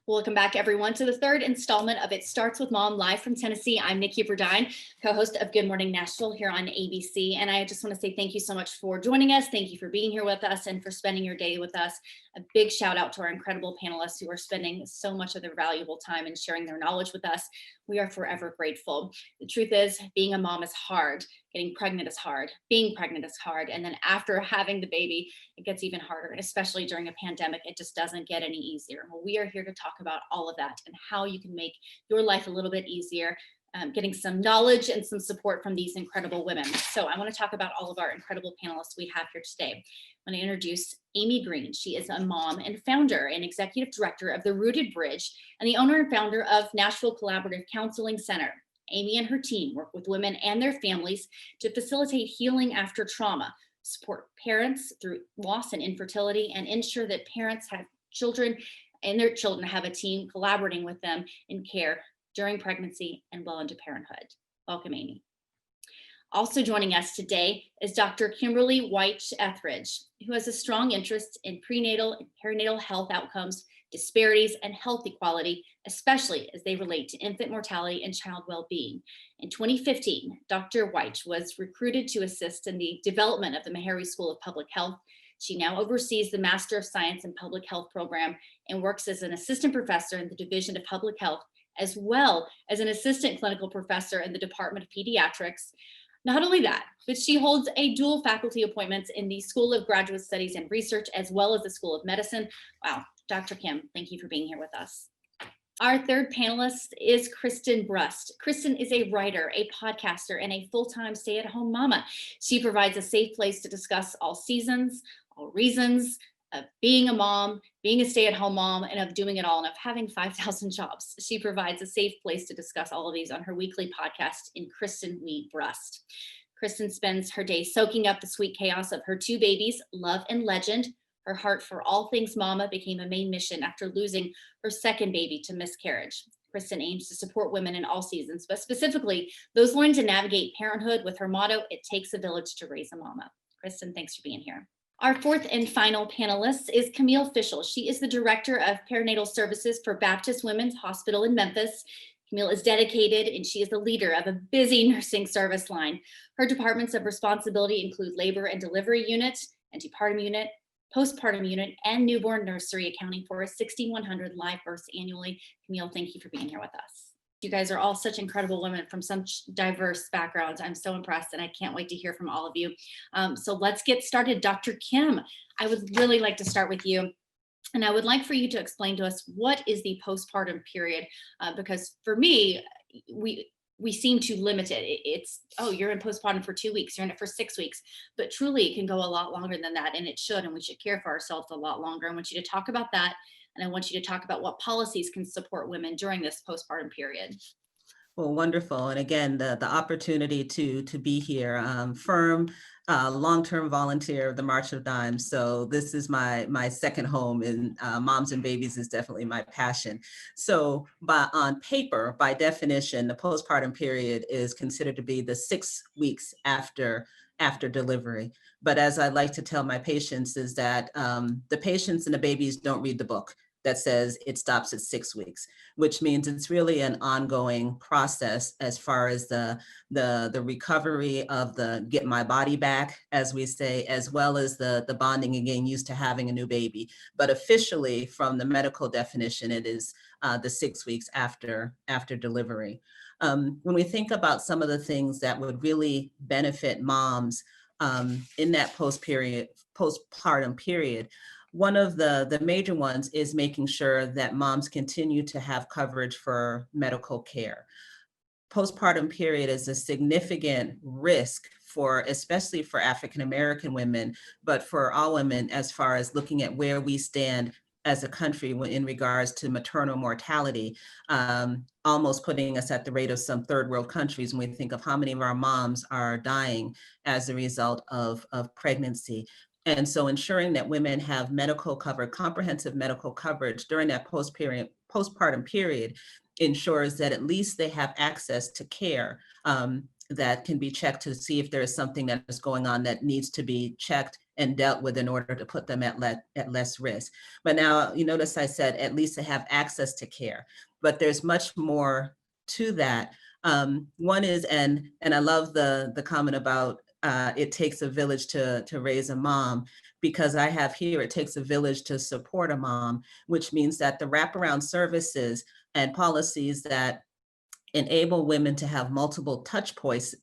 Welcome back, everyone, to the third installment of It Starts with Mom, live from Tennessee. I'm Nikki Verdine, co-host of Good Morning Nashville here on ABC. And I just want to say thank you so much for joining us. Thank you for being here with us and for spending your day with us. A big shout out to our incredible panelists who are spending so much of their valuable time and sharing their knowledge with us. We are forever grateful. The truth is, being a mom is hard. Getting pregnant is hard. Being pregnant is hard. And then after having the baby, it gets even harder. And especially during a pandemic, it just doesn't get any easier. Well, we are here to talk about all of that and how you can make your life a little bit easier, getting some knowledge and some support from these incredible women. So I want to talk about all of our incredible panelists we have here today. I want to introduce Amy Green. She is a mom and founder and executive director of the Rooted Bridge and the owner and founder of Nashville Collaborative Counseling Center. Amy and her team work with women and their families to facilitate healing after trauma, support parents through loss and infertility, and ensure that parents have children and their children have a team collaborating with them in care during pregnancy and well into parenthood. Welcome, Amy. Also joining us today is Dr. Kimberly White Etheridge, who has a strong interest in prenatal and perinatal health outcomes, disparities, and health equality, especially as they relate to infant mortality and child well-being. In 2015, Dr. White was recruited to assist in the development of the Meharry School of Public Health. She now oversees the Master of Science in Public Health program and works as an assistant professor in the Division of Public Health, as well as an assistant clinical professor in the Department of Pediatrics. Not only that, but she holds a dual faculty appointments in the School of Graduate Studies and Research, as well as the School of Medicine. Wow, Dr. Kim, thank you for being here with us. Our third panelist is Kristen Brust. Kristen is a writer, a podcaster, and a full-time stay-at-home mama. She provides a safe place to discuss all seasons, all reasons of being a mom, being a stay-at-home mom, and of doing it all, and of having 5,000 jobs. She provides a safe place to discuss all of these on her weekly podcast in Kristen We Brust. Kristen spends her day soaking up the sweet chaos of her two babies, Love and Legend. Her heart for all things mama became a main mission after losing her second baby to miscarriage. Kristen aims to support women in all seasons, but specifically those learning to navigate parenthood with her motto, "It takes a village to raise a mama." Kristen, thanks for being here. Our fourth and final panelist is Camille Fischel. She is the Director of Perinatal Services for Baptist Women's Hospital in Memphis. Camille is dedicated and she is the leader of a busy nursing service line. Her departments of responsibility include labor and delivery unit, antepartum unit, postpartum unit, and newborn nursery, accounting for 6,100 live births annually. Camille, thank you for being here with us. You guys are all such incredible women from such diverse backgrounds. I'm so impressed and I can't wait to hear from all of you. So let's get started. Dr. Kim, I would really like to start with you. And I would like for you to explain to us what is the postpartum period, because for me, we seem to limit it. It's, oh, you're in postpartum for 2 weeks, you're in it for 6 weeks, but truly it can go a lot longer than that, and it should, and we should care for ourselves a lot longer. I want you to talk about that, and I want you to talk about what policies can support women during this postpartum period. Well, wonderful. And again, the opportunity to be here, firm, long-term volunteer of the March of Dimes. So this is my second home, and moms and babies is definitely my passion. So on paper, by definition, the postpartum period is considered to be the 6 weeks after delivery. But as I like to tell my patients is that the patients and the babies don't read the book that says it stops at 6 weeks, which means it's really an ongoing process as far as the recovery of the get my body back, as we say, as well as the bonding and getting used to having a new baby. But officially, from the medical definition, it is the 6 weeks after delivery. When we think about some of the things that would really benefit moms in that postpartum period, one of the major ones is making sure that moms continue to have coverage for medical care. Postpartum period is a significant risk especially for African-American women, but for all women as far as looking at where we stand as a country in regards to maternal mortality, almost putting us at the rate of some third world countries when we think of how many of our moms are dying as a result of pregnancy. And so ensuring that women have comprehensive medical coverage during that postpartum period ensures that at least they have access to care that can be checked to see if there is something that is going on that needs to be checked and dealt with in order to put them at less risk. But now you notice I said at least to have access to care, but there's much more to that. One is, and I love the comment about it takes a village to raise a mom, because I have here, it takes a village to support a mom, which means that the wraparound services and policies that enable women to have multiple touch points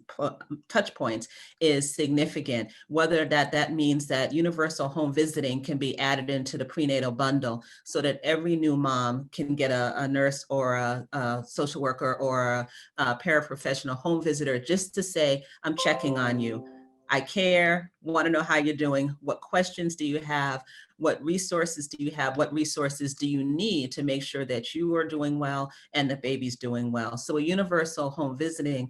is significant. Whether that means that universal home visiting can be added into the prenatal bundle so that every new mom can get a nurse or a social worker or a paraprofessional home visitor just to say, I'm checking on you. I care, want to know how you're doing. What questions do you have? What resources do you have? What resources do you need to make sure that you are doing well and the baby's doing well? So a universal home visiting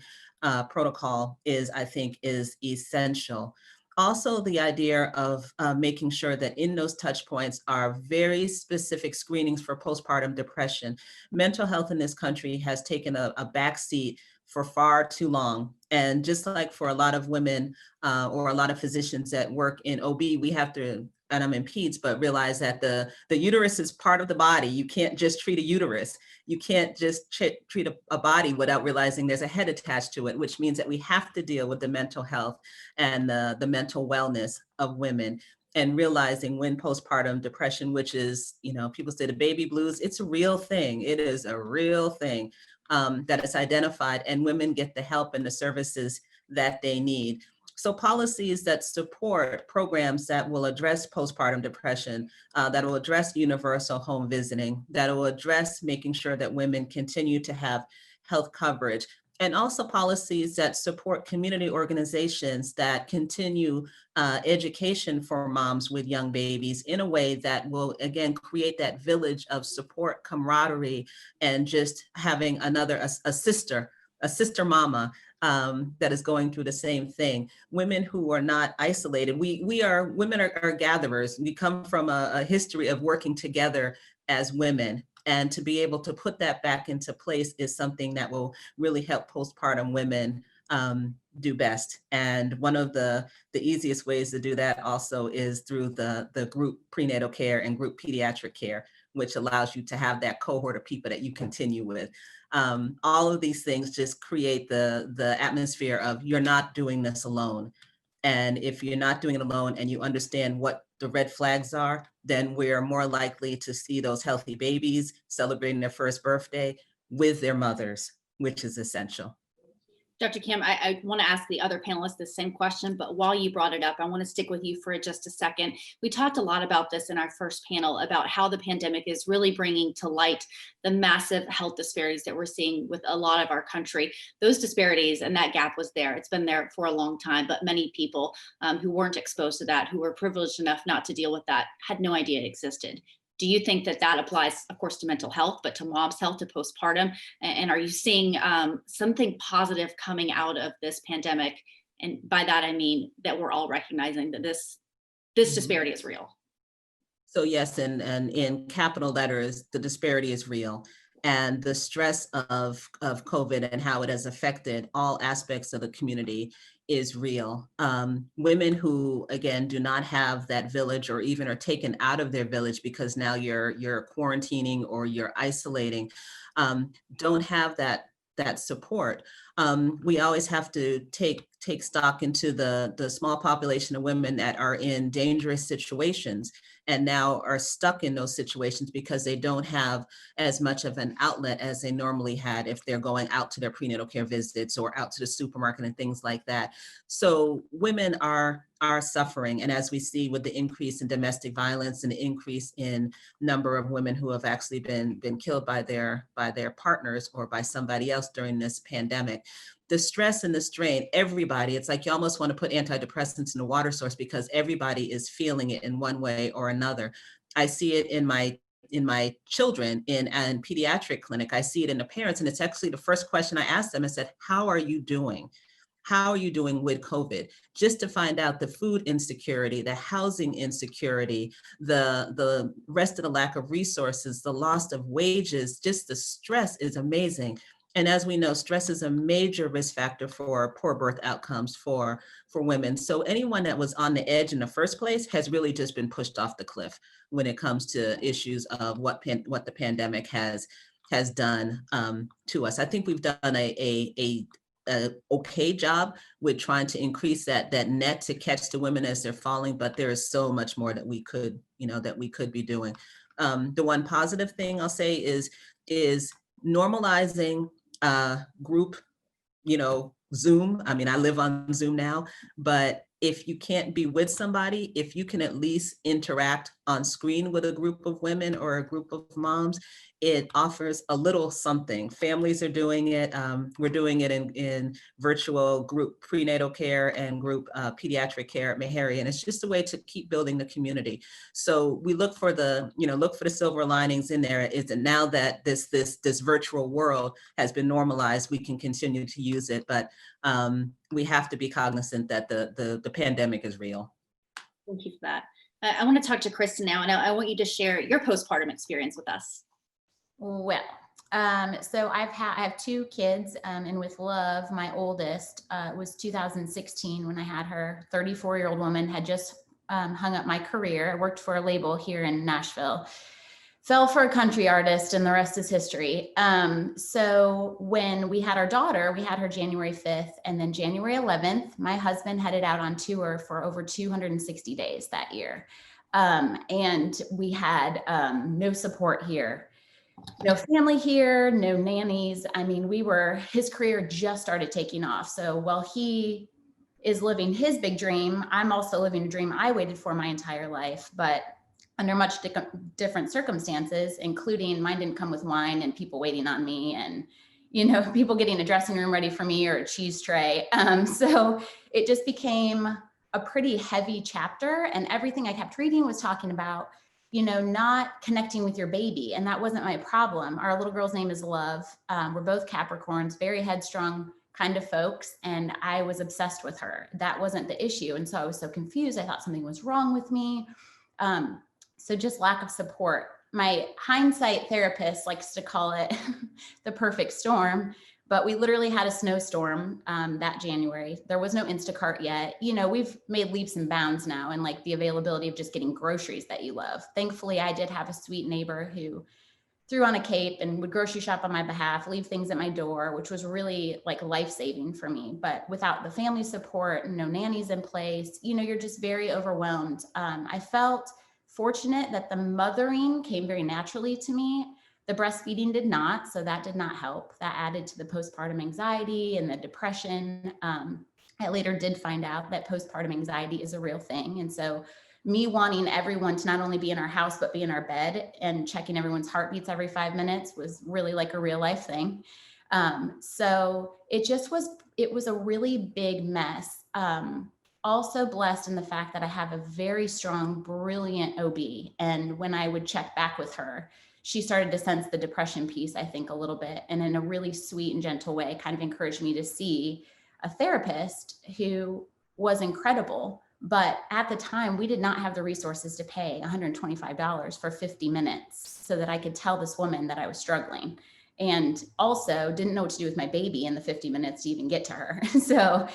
protocol I think is essential. Also, the idea of making sure that in those touch points are very specific screenings for postpartum depression. Mental health in this country has taken a backseat for far too long. And just like for a lot of women or a lot of physicians that work in OB, we have to, and I'm in peds, but realize that the uterus is part of the body. You can't just treat a uterus. You can't just treat a body without realizing there's a head attached to it, which means that we have to deal with the mental health and the mental wellness of women. And realizing when postpartum depression, which is, people say the baby blues, it's a real thing. It is a real thing that is identified, and women get the help and the services that they need. So policies that support programs that will address postpartum depression, that will address universal home visiting, that will address making sure that women continue to have health coverage, and also policies that support community organizations that continue education for moms with young babies in a way that will, again, create that village of support, camaraderie, and just having a sister mama that is going through the same thing. Women who are not isolated. Women are gatherers. We come from a history of working together as women. And to be able to put that back into place is something that will really help postpartum women do best. And one of the easiest ways to do that also is through the group prenatal care and group pediatric care, which allows you to have that cohort of people that you continue with. All of these things just create the atmosphere of you're not doing this alone. And if you're not doing it alone and you understand what the red flags are, then we're more likely to see those healthy babies celebrating their first birthday with their mothers, which is essential. Dr. Kim, I want to ask the other panelists the same question, but while you brought it up, I want to stick with you for just a second. We talked a lot about this in our first panel about how the pandemic is really bringing to light the massive health disparities that we're seeing with a lot of our country. Those disparities and that gap was there. It's been there for a long time, but many people who weren't exposed to that, who were privileged enough not to deal with that, had no idea it existed. Do you think that applies, of course, to mental health, but to mom's health, to postpartum? And are you seeing something positive coming out of this pandemic? And by that, I mean that we're all recognizing that this disparity is real. So yes, and in capital letters, the disparity is real. And the stress of COVID and how it has affected all aspects of the community is real. Women who, again, do not have that village or even are taken out of their village because now you're quarantining or you're isolating, don't have that support. We always have to take stock into the small population of women that are in dangerous situations and now are stuck in those situations because they don't have as much of an outlet as they normally had if they're going out to their prenatal care visits or out to the supermarket and things like that. So women are suffering. And as we see with the increase in domestic violence and the increase in number of women who have actually been killed by their partners or by somebody else during this pandemic, the stress and the strain, everybody, it's like you almost want to put antidepressants in the water source because everybody is feeling it in one way or another. I see it in my children in pediatric clinic. I see it in the parents. And it's actually the first question I asked them. I said, how are you doing? How are you doing with COVID? Just to find out the food insecurity, the housing insecurity, the rest of the lack of resources, the loss of wages, just the stress is amazing. And as we know, stress is a major risk factor for poor birth outcomes for women. So anyone that was on the edge in the first place has really just been pushed off the cliff when it comes to issues of what the pandemic has done to us. I think we've done a okay job with trying to increase that net to catch the women as they're falling, but there is so much more that we could be doing. The one positive thing I'll say is normalizing group, Zoom. I mean, I live on Zoom now, but if you can't be with somebody, if you can at least interact on screen with a group of women or a group of moms, it offers a little something. Families are doing it. We're doing it in virtual group prenatal care and group pediatric care at Meharry, and it's just a way to keep building the community. So we look for the silver linings in there. Is that now that this virtual world has been normalized, we can continue to use it, but we have to be cognizant that the pandemic is real. Thank you for that. I want to talk to Kristen now, and I want you to share your postpartum experience with us. Well, so I have two kids, and with Love, my oldest, was 2016 when I had her. 34-year-old woman, had just hung up my career. I worked for a label here in Nashville, fell for a country artist, and the rest is history. So when we had our daughter, we had her January 5th, and then January 11th, my husband headed out on tour for over 260 days that year. And we had no support here. No family here, no nannies. I mean, his career just started taking off. So while he is living his big dream, I'm also living a dream I waited for my entire life, but under much different circumstances, including mine didn't come with wine and people waiting on me and, people getting a dressing room ready for me or a cheese tray. So it just became a pretty heavy chapter, and everything I kept reading was talking about not connecting with your baby. And that wasn't my problem. Our little girl's name is Love. We're both Capricorns, very headstrong kind of folks. And I was obsessed with her. That wasn't the issue. And so I was so confused. I thought something was wrong with me. So just lack of support. My hindsight therapist likes to call it the perfect storm. But we literally had a snowstorm that January. There was no Instacart yet. We've made leaps and bounds now, and like the availability of just getting groceries that you love. Thankfully, I did have a sweet neighbor who threw on a cape and would grocery shop on my behalf, leave things at my door, which was really like life-saving for me. But without the family support, no nannies in place, you're just very overwhelmed. I felt fortunate that the mothering came very naturally to me. The breastfeeding did not, so that did not help. That added to the postpartum anxiety and the depression. I later did find out that postpartum anxiety is a real thing. And so me wanting everyone to not only be in our house, but be in our bed and checking everyone's heartbeats every 5 minutes was really like a real life thing. So it was a really big mess. Also blessed in the fact that I have a very strong, brilliant OB. And when I would check back with her, she started to sense the depression piece, I think, a little bit, and in a really sweet and gentle way, kind of encouraged me to see a therapist who was incredible. But at the time, we did not have the resources to pay $125 for 50 minutes so that I could tell this woman that I was struggling, and also didn't know what to do with my baby in the 50 minutes to even get to her. So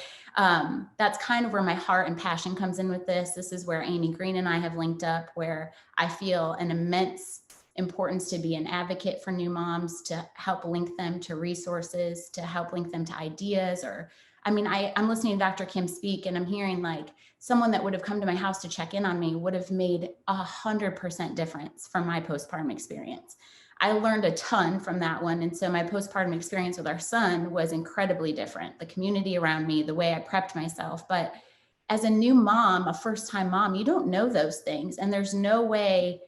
that's kind of where my heart and passion comes in with this. This is where Amy Green and I have linked up, where I feel an immense importance to be an advocate for new moms, to help link them to resources, to help link them to ideas. I'm listening to Dr. Kim speak, and I'm hearing like someone that would have come to my house to check in on me would have made 100% difference from my postpartum experience. I learned a ton from that one. And so my postpartum experience with our son was incredibly different. The community around me, the way I prepped myself. But as a new mom, a first-time mom, you don't know those things. And there's no way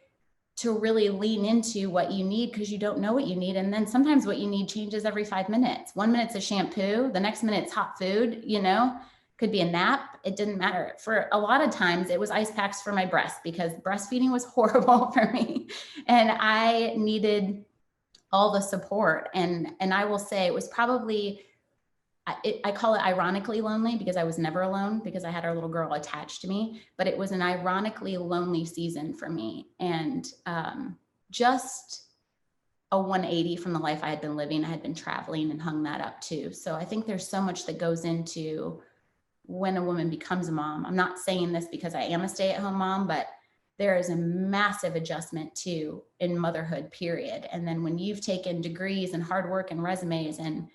to really lean into what you need because you don't know what you need. And then sometimes what you need changes every 5 minutes. 1 minute's a shampoo, the next minute's hot food, could be a nap. It didn't matter. For a lot of times it was ice packs for my breast because breastfeeding was horrible for me. And I needed all the support. And I will say it was probably, I call it ironically lonely because I was never alone because I had our little girl attached to me, but it was an ironically lonely season for me. And just a 180 from the life I had been living. I had been traveling and hung that up too. So I think there's so much that goes into when a woman becomes a mom. I'm not saying this because I am a stay-at-home mom, but there is a massive adjustment too in motherhood, period. And then when you've taken degrees and hard work and resumes and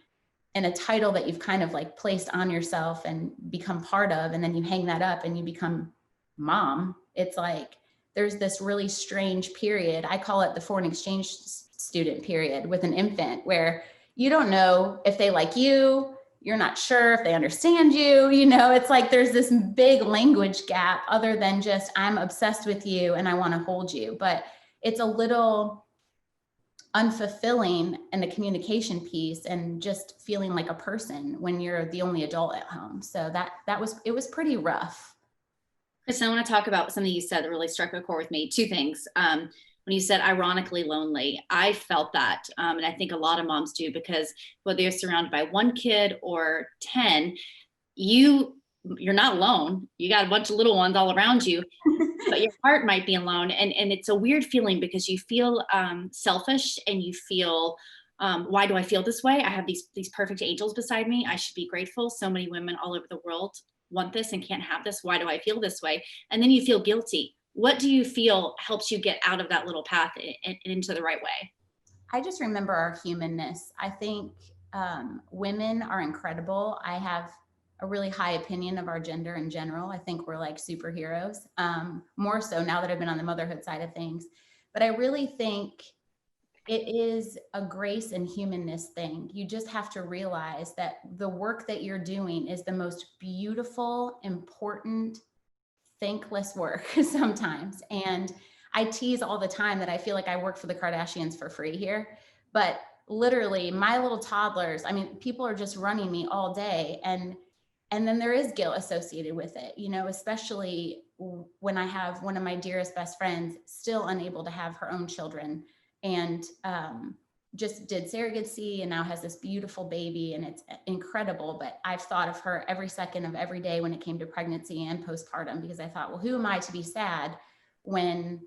a title that you've kind of like placed on yourself and become part of, and then you hang that up and you become mom, it's like there's this really strange period. I call it the foreign exchange student period with an infant, where you don't know if they like you, you're not sure if they understand you, it's like there's this big language gap other than just I'm obsessed with you and I want to hold you. But it's a little unfulfilling in the communication piece and just feeling like a person when you're the only adult at home. So it was pretty rough. Kristen, I want to talk about something you said that really struck a chord with me. Two things. When you said ironically lonely, I felt that. And I think a lot of moms do, because whether you're surrounded by one kid or 10, you're not alone. You got a bunch of little ones all around you, but your heart might be alone. And it's a weird feeling because you feel selfish and you feel, why do I feel this way? I have these perfect angels beside me. I should be grateful. So many women all over the world want this and can't have this. Why do I feel this way? And then you feel guilty. What do you feel helps you get out of that little path and into the right way? I just remember our humanness. I think women are incredible. I have a really high opinion of our gender in general. I think we're like superheroes, more so now that I've been on the motherhood side of things. But I really think it is a grace and humanness thing. You just have to realize that the work that you're doing is the most beautiful, important, thankless work sometimes. And I tease all the time that I feel like I work for the Kardashians for free here, but literally my little toddlers, I mean, people are just running me all day. And then there is guilt associated with it, especially when I have one of my dearest best friends still unable to have her own children and just did surrogacy and now has this beautiful baby, and it's incredible. But I've thought of her every second of every day when it came to pregnancy and postpartum, because I thought, well, who am I to be sad when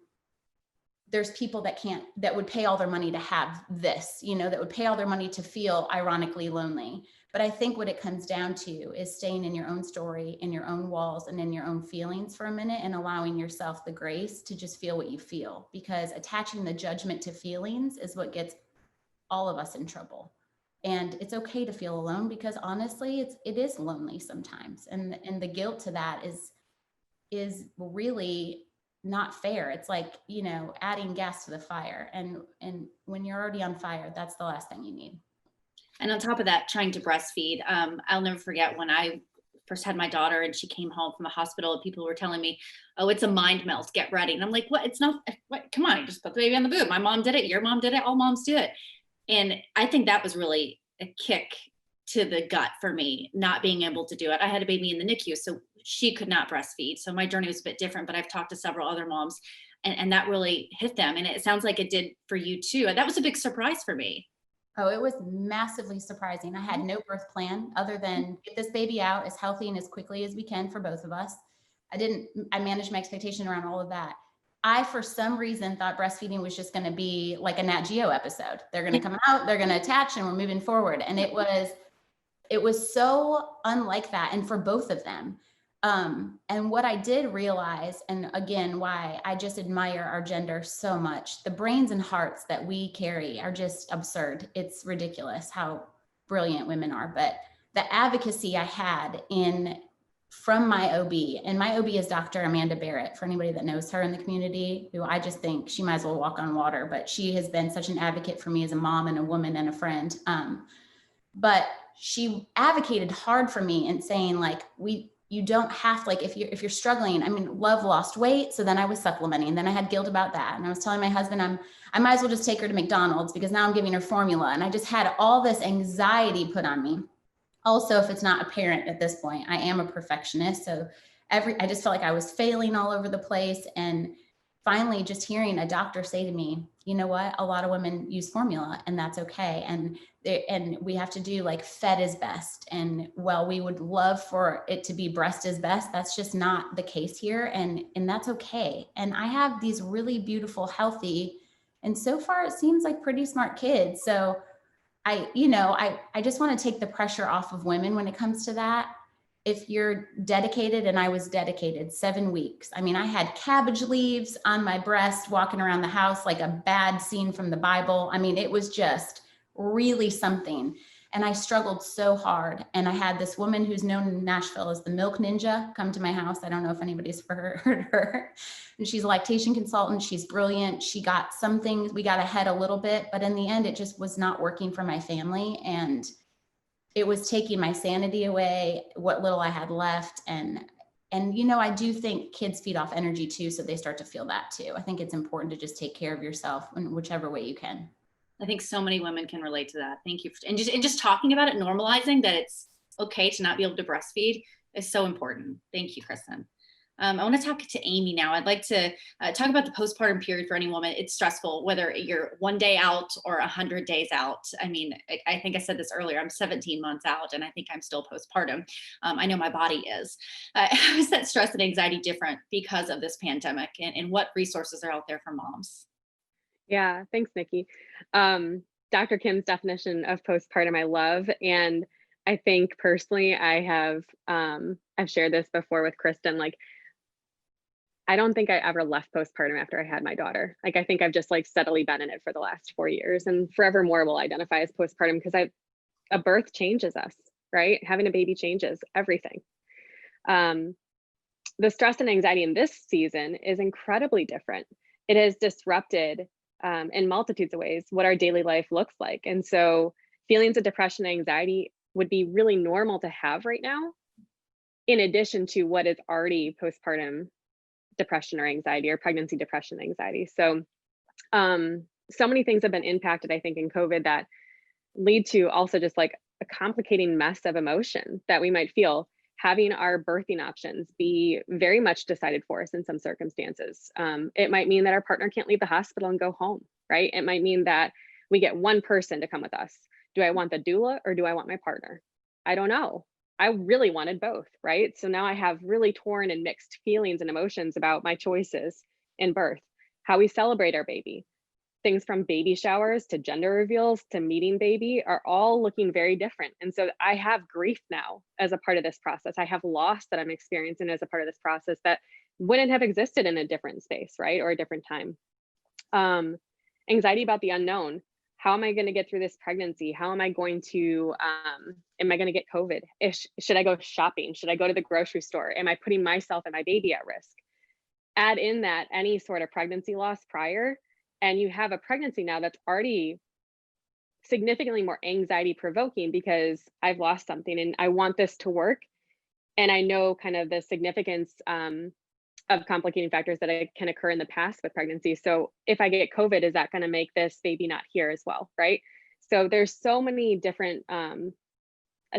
there's people that would pay all their money to have this, that would pay all their money to feel ironically lonely. But I think what it comes down to is staying in your own story, in your own walls, and in your own feelings for a minute, and allowing yourself the grace to just feel what you feel, because attaching the judgment to feelings is what gets all of us in trouble. And it's okay to feel alone, because honestly, it is lonely sometimes. And the guilt to that is really not fair. It's like, adding gas to the fire. And when you're already on fire, that's the last thing you need. And on top of that, trying to breastfeed. I'll never forget when I first had my daughter and she came home from the hospital and people were telling me, oh, it's a mind melt, get ready. And I'm like, what? It's not, what? Come on, just put the baby on the boob. My mom did it. Your mom did it. All moms do it. And I think that was really a kick to the gut for me, not being able to do it. I had a baby in the NICU, so she could not breastfeed. So my journey was a bit different, but I've talked to several other moms and that really hit them. And it sounds like it did for you too. That was a big surprise for me. Oh, it was massively surprising. I had no birth plan other than get this baby out as healthy and as quickly as we can for both of us. I managed my expectation around all of that. I, for some reason, thought breastfeeding was just going to be like a Nat Geo episode. They're going to come out, they're going to attach, and we're moving forward. And it was so unlike that. And for both of them. And what I did realize, and again, why I just admire our gender so much, the brains and hearts that we carry are just absurd. It's ridiculous how brilliant women are. But the advocacy I had from my OB, and my OB is Dr. Amanda Barrett, for anybody that knows her in the community, who I just think she might as well walk on water, but she has been such an advocate for me as a mom and a woman and a friend. But she advocated hard for me and saying, like, you don't have to, like, if you're struggling, I mean, Love lost weight. So then I was supplementing, and then I had guilt about that. And I was telling my husband, I might as well just take her to McDonald's because now I'm giving her formula. And I just had all this anxiety put on me. Also, if it's not apparent at this point, I am a perfectionist. So I just felt like I was failing all over the place. And finally, just hearing a doctor say to me, you know what, a lot of women use formula and that's okay. And we have to do like fed is best. And well, we would love for it to be breast is best. That's just not the case here. And that's okay. And I have these really beautiful, healthy And so far it seems like pretty smart kids. So I just want to take the pressure off of women when it comes to that. If you're dedicated, and I was dedicated 7 weeks. I mean, I had cabbage leaves on my breast walking around the house like a bad scene from the Bible. I mean, it was just really something. And I struggled so hard. And I had this woman who's known in Nashville as the Milk Ninja come to my house. I don't know if anybody's heard her. And she's a lactation consultant. She's brilliant. She got some things, we got ahead a little bit, but in the end, it just was not working for my family. And it was taking my sanity away, what little I had left. And I do think kids feed off energy too. So they start to feel that too. I think it's important to just take care of yourself in whichever way you can. I think so many women can relate to that. Thank you. And just talking about it, normalizing that it's okay to not be able to breastfeed is so important. Thank you, Kristen. I want to talk to Amy now. I'd like to talk about the postpartum period for any woman. It's stressful, whether you're 1 day out or 100 days out. I mean, I think I said this earlier, I'm 17 months out and I think I'm still postpartum. I know my body is. How is that stress and anxiety different because of this pandemic, and what resources are out there for moms? Yeah, thanks, Nikki. Dr. Kim's definition of postpartum I love, and I think personally I've shared this before with Kristen. Like, I don't think I ever left postpartum after I had my daughter. Like, I think I've just like steadily been in it for the last 4 years, and forevermore will identify as postpartum because a birth changes us, right? Having a baby changes everything. The stress and anxiety in this season is incredibly different. It has disrupted in multitudes of ways what our daily life looks like. And so feelings of depression and anxiety would be really normal to have right now, in addition to what is already postpartum depression or anxiety, or pregnancy depression anxiety. So so many things have been impacted, I think, in COVID that lead to also just like a complicating mess of emotion that we might feel, having our birthing options be very much decided for us in some circumstances. It might mean that our partner can't leave the hospital and go home, right? It might mean that we get one person to come with us. Do I want the doula or do I want my partner? I don't know. I really wanted both, right? So now I have really torn and mixed feelings and emotions about my choices in birth, how we celebrate our baby. Things from baby showers to gender reveals to meeting baby are all looking very different. And so I have grief now as a part of this process. I have loss that I'm experiencing as a part of this process that wouldn't have existed in a different space, right? Or a different time. Anxiety about the unknown. How am I going to get through this pregnancy? How am I going to get COVID? Should I go shopping? Should I go to the grocery store? Am I putting myself and my baby at risk? Add in that any sort of pregnancy loss prior, and you have a pregnancy now that's already significantly more anxiety provoking because I've lost something and I want this to work. And I know kind of the significance of complicating factors that can occur in the past with pregnancy. So if I get COVID, is that going to make this baby not here as well, right? So there's so many different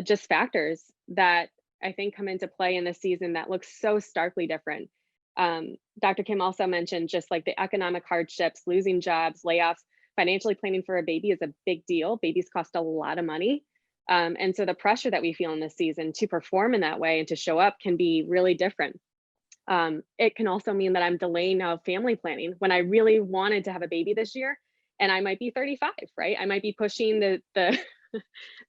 just factors that I think come into play in this season that looks so starkly different. Dr. Kim also mentioned just like the economic hardships, losing jobs, layoffs. Financially planning for a baby is a big deal. Babies cost a lot of money. And so the pressure that we feel in this season to perform in that way and to show up can be really different. It can also mean that I'm delaying now family planning when I really wanted to have a baby this year, and I might be 35, right? I might be pushing the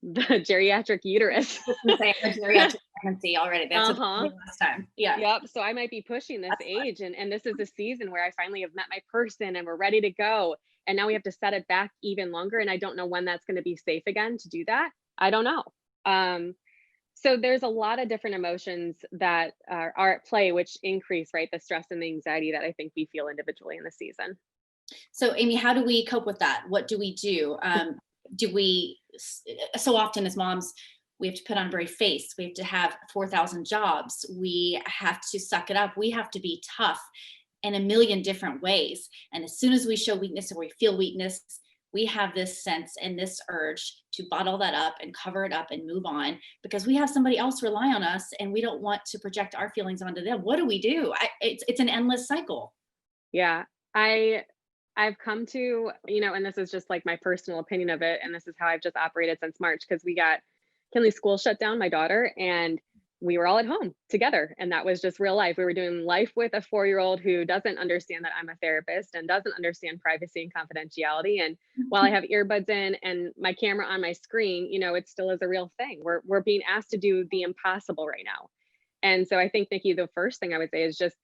the geriatric uterus. Say a geriatric pregnancy already. That's what last time. Yeah. Yep. So I might be pushing this age, and this is the season where I finally have met my person and we're ready to go. And now we have to set it back even longer, and I don't know when that's going to be safe again to do that. I don't know. So there's a lot of different emotions that are at play, which increase, right, the stress and the anxiety that I think we feel individually in the season. So Amy, how do we cope with that? What do we do? So often as moms, we have to put on a brave face. We have to have 4,000 jobs. We have to suck it up. We have to be tough in a million different ways. And as soon as we show weakness or we feel weakness, we have this sense and this urge to bottle that up and cover it up and move on because we have somebody else rely on us and we don't want to project our feelings onto them. What do we do? It's an endless cycle. Yeah, I've come to, and this is just like my personal opinion of it, and this is how I've just operated since March, because we got Kinley's school shut down, my daughter, and we were all at home together, and that was just real life. We were doing life with a 4-year-old who doesn't understand that I'm a therapist and doesn't understand privacy and confidentiality. And while I have earbuds in and my camera on my screen, it still is a real thing. We're being asked to do the impossible right now. And so I think, Nikki, the first thing I would say is just,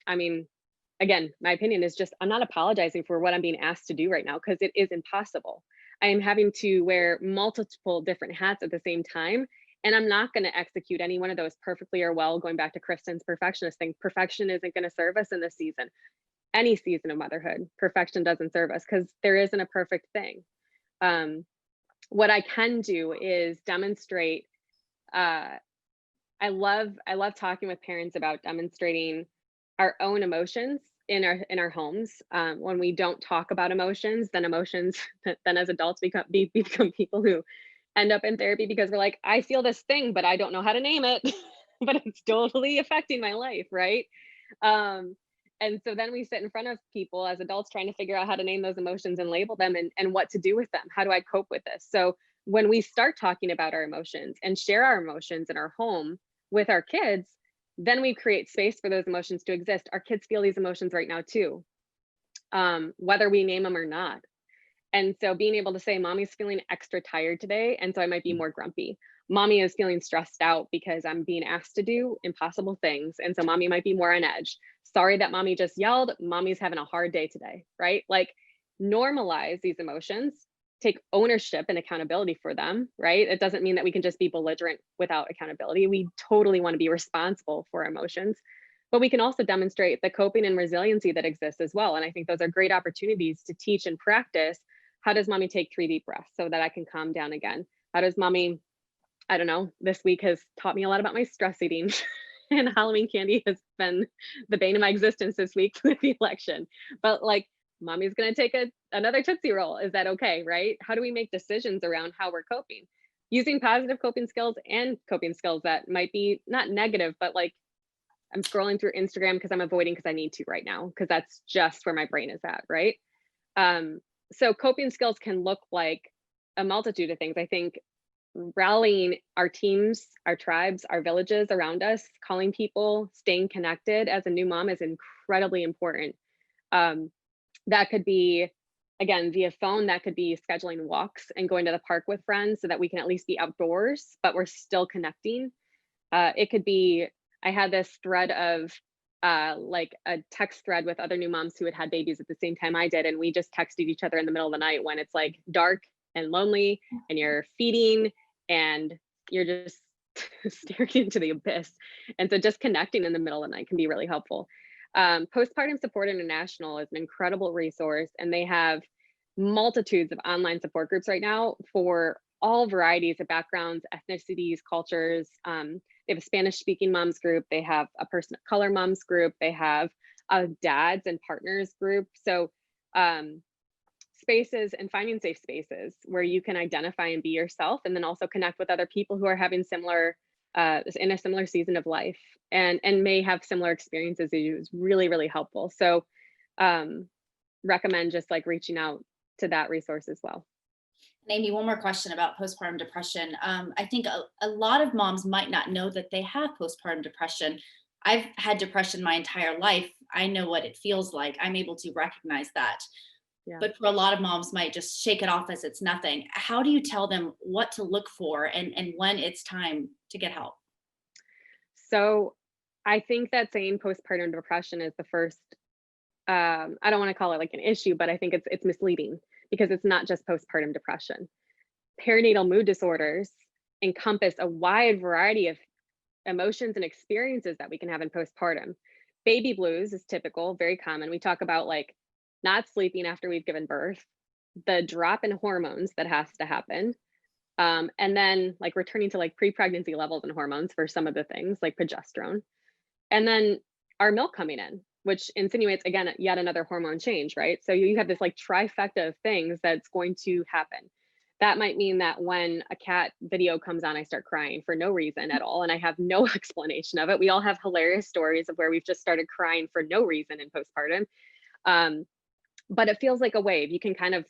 again, my opinion is just, I'm not apologizing for what I'm being asked to do right now, because it is impossible. I am having to wear multiple different hats at the same time. And I'm not going to execute any one of those perfectly or well. Going back to Kristen's perfectionist thing, perfection isn't going to serve us in this season. Any season of motherhood, perfection doesn't serve us, because there isn't a perfect thing. What I can do is demonstrate. I love talking with parents about demonstrating our own emotions in our homes. When we don't talk about emotions, then as adults become people who end up in therapy because we're like, I feel this thing, but I don't know how to name it, but it's totally affecting my life, right? And so then we sit in front of people as adults trying to figure out how to name those emotions and label them, and what to do with them. How do I cope with this? So when we start talking about our emotions and share our emotions in our home with our kids, then we create space for those emotions to exist. Our kids feel these emotions right now too, whether we name them or not. And so being able to say, mommy's feeling extra tired today, and so I might be more grumpy. Mommy is feeling stressed out because I'm being asked to do impossible things, and so mommy might be more on edge. Sorry that mommy just yelled. Mommy's having a hard day today, right? Like, normalize these emotions, take ownership and accountability for them, right? It doesn't mean that we can just be belligerent without accountability. We totally want to be responsible for our emotions, but we can also demonstrate the coping and resiliency that exists as well. And I think those are great opportunities to teach and practice. How does mommy take 3 deep breaths so that I can calm down again? How does mommy, I don't know, this week has taught me a lot about my stress eating. And Halloween candy has been the bane of my existence this week with the election. But like, mommy's going to take another Tootsie Roll. Is that okay, right? How do we make decisions around how we're coping? Using positive coping skills and coping skills that might be not negative, but like, I'm scrolling through Instagram because I'm avoiding because I need to right now, because that's just where my brain is at, right? So coping skills can look like a multitude of things. I think rallying our teams, our tribes, our villages around us, calling people, staying connected as a new mom is incredibly important. That could be, again, via phone. That could be scheduling walks and going to the park with friends so that we can at least be outdoors, but we're still connecting. It could be, I had this thread of like a text thread with other new moms who had babies at the same time I did. And we just texted each other in the middle of the night when it's like dark and lonely and you're feeding and you're just staring into the abyss. And so just connecting in the middle of the night can be really helpful. Postpartum Support International is an incredible resource, and they have multitudes of online support groups right now for all varieties of backgrounds, ethnicities, cultures. They have a Spanish speaking moms group. They have a person of color moms group. They have a dads and partners group. So spaces and finding safe spaces where you can identify and be yourself, and then also connect with other people who are having similar, in a similar season of life and may have similar experiences as you is really, really helpful. So recommend just like reaching out to that resource as well. Amy, one more question about postpartum depression. I think a lot of moms might not know that they have postpartum depression. I've had depression my entire life. I know what it feels like. I'm able to recognize that. Yeah. But for a lot of moms might just shake it off as it's nothing. How do you tell them what to look for and when it's time to get help? So I think that saying postpartum depression is the first, I don't want to call it like an issue, but I think it's misleading, because it's not just postpartum depression. Perinatal mood disorders encompass a wide variety of emotions and experiences that we can have in postpartum. Baby blues is typical, very common. We talk about like not sleeping after we've given birth, the drop in hormones that has to happen, and then like returning to like pre-pregnancy levels and hormones for some of the things like progesterone, and then our milk coming in, which insinuates, again, yet another hormone change, right? So you have this like trifecta of things that's going to happen. That might mean that when a cat video comes on, I start crying for no reason at all, and I have no explanation of it. We all have hilarious stories of where we've just started crying for no reason in postpartum. But it feels like a wave. You can kind of,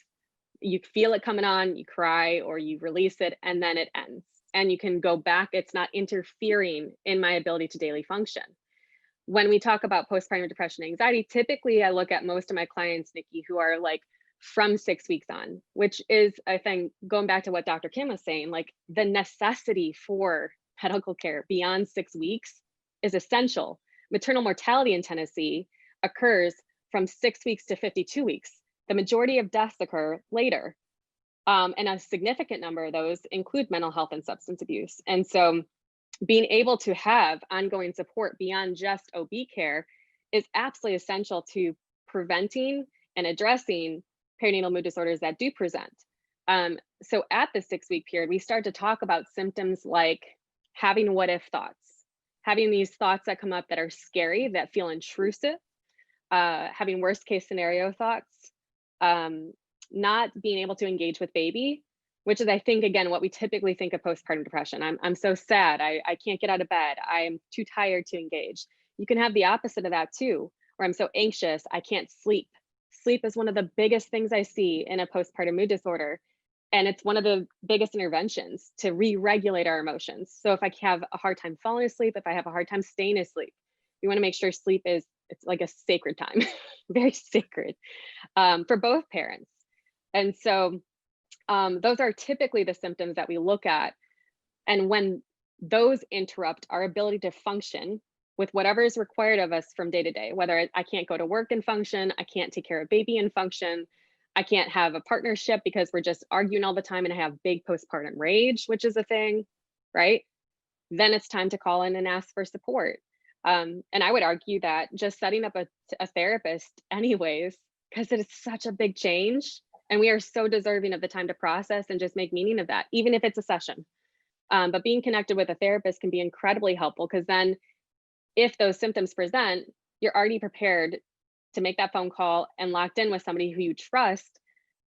you feel it coming on, you cry or you release it, and then it ends. and you can go back. It's not interfering in my ability to daily function. When we talk about postpartum depression and anxiety, typically I look at most of my clients, Nikki, who are like from 6 weeks on, which is, I think, going back to what Dr. Kim was saying, like the necessity for medical care beyond 6 weeks is essential. Maternal mortality in Tennessee occurs from 6 weeks to 52 weeks. The majority of deaths occur later. And a significant number of those include mental health and substance abuse. And so being able to have ongoing support beyond just OB care is absolutely essential to preventing and addressing perinatal mood disorders that do present. So at the 6-week period, we start to talk about symptoms like having what if thoughts, having these thoughts that come up that are scary, that feel intrusive, having worst case scenario thoughts, not being able to engage with baby, which is, I think, again, what we typically think of postpartum depression. I'm so sad, I can't get out of bed, I'm too tired to engage. You can have the opposite of that too, where I'm so anxious, I can't sleep. Sleep is one of the biggest things I see in a postpartum mood disorder. And it's one of the biggest interventions to re-regulate our emotions. So if I have a hard time falling asleep, if I have a hard time staying asleep, we want to make sure sleep it's like a sacred time, very sacred, for both parents. And so those are typically the symptoms that we look at. And when those interrupt our ability to function with whatever is required of us from day to day, whether I can't go to work and function, I can't take care of baby and function, I can't have a partnership because we're just arguing all the time and I have big postpartum rage, which is a thing, right? Then it's time to call in and ask for support. And I would argue that just setting up a therapist anyways, because it is such a big change and we are so deserving of the time to process and just make meaning of that, even if it's a session. But being connected with a therapist can be incredibly helpful because then if those symptoms present, you're already prepared to make that phone call and locked in with somebody who you trust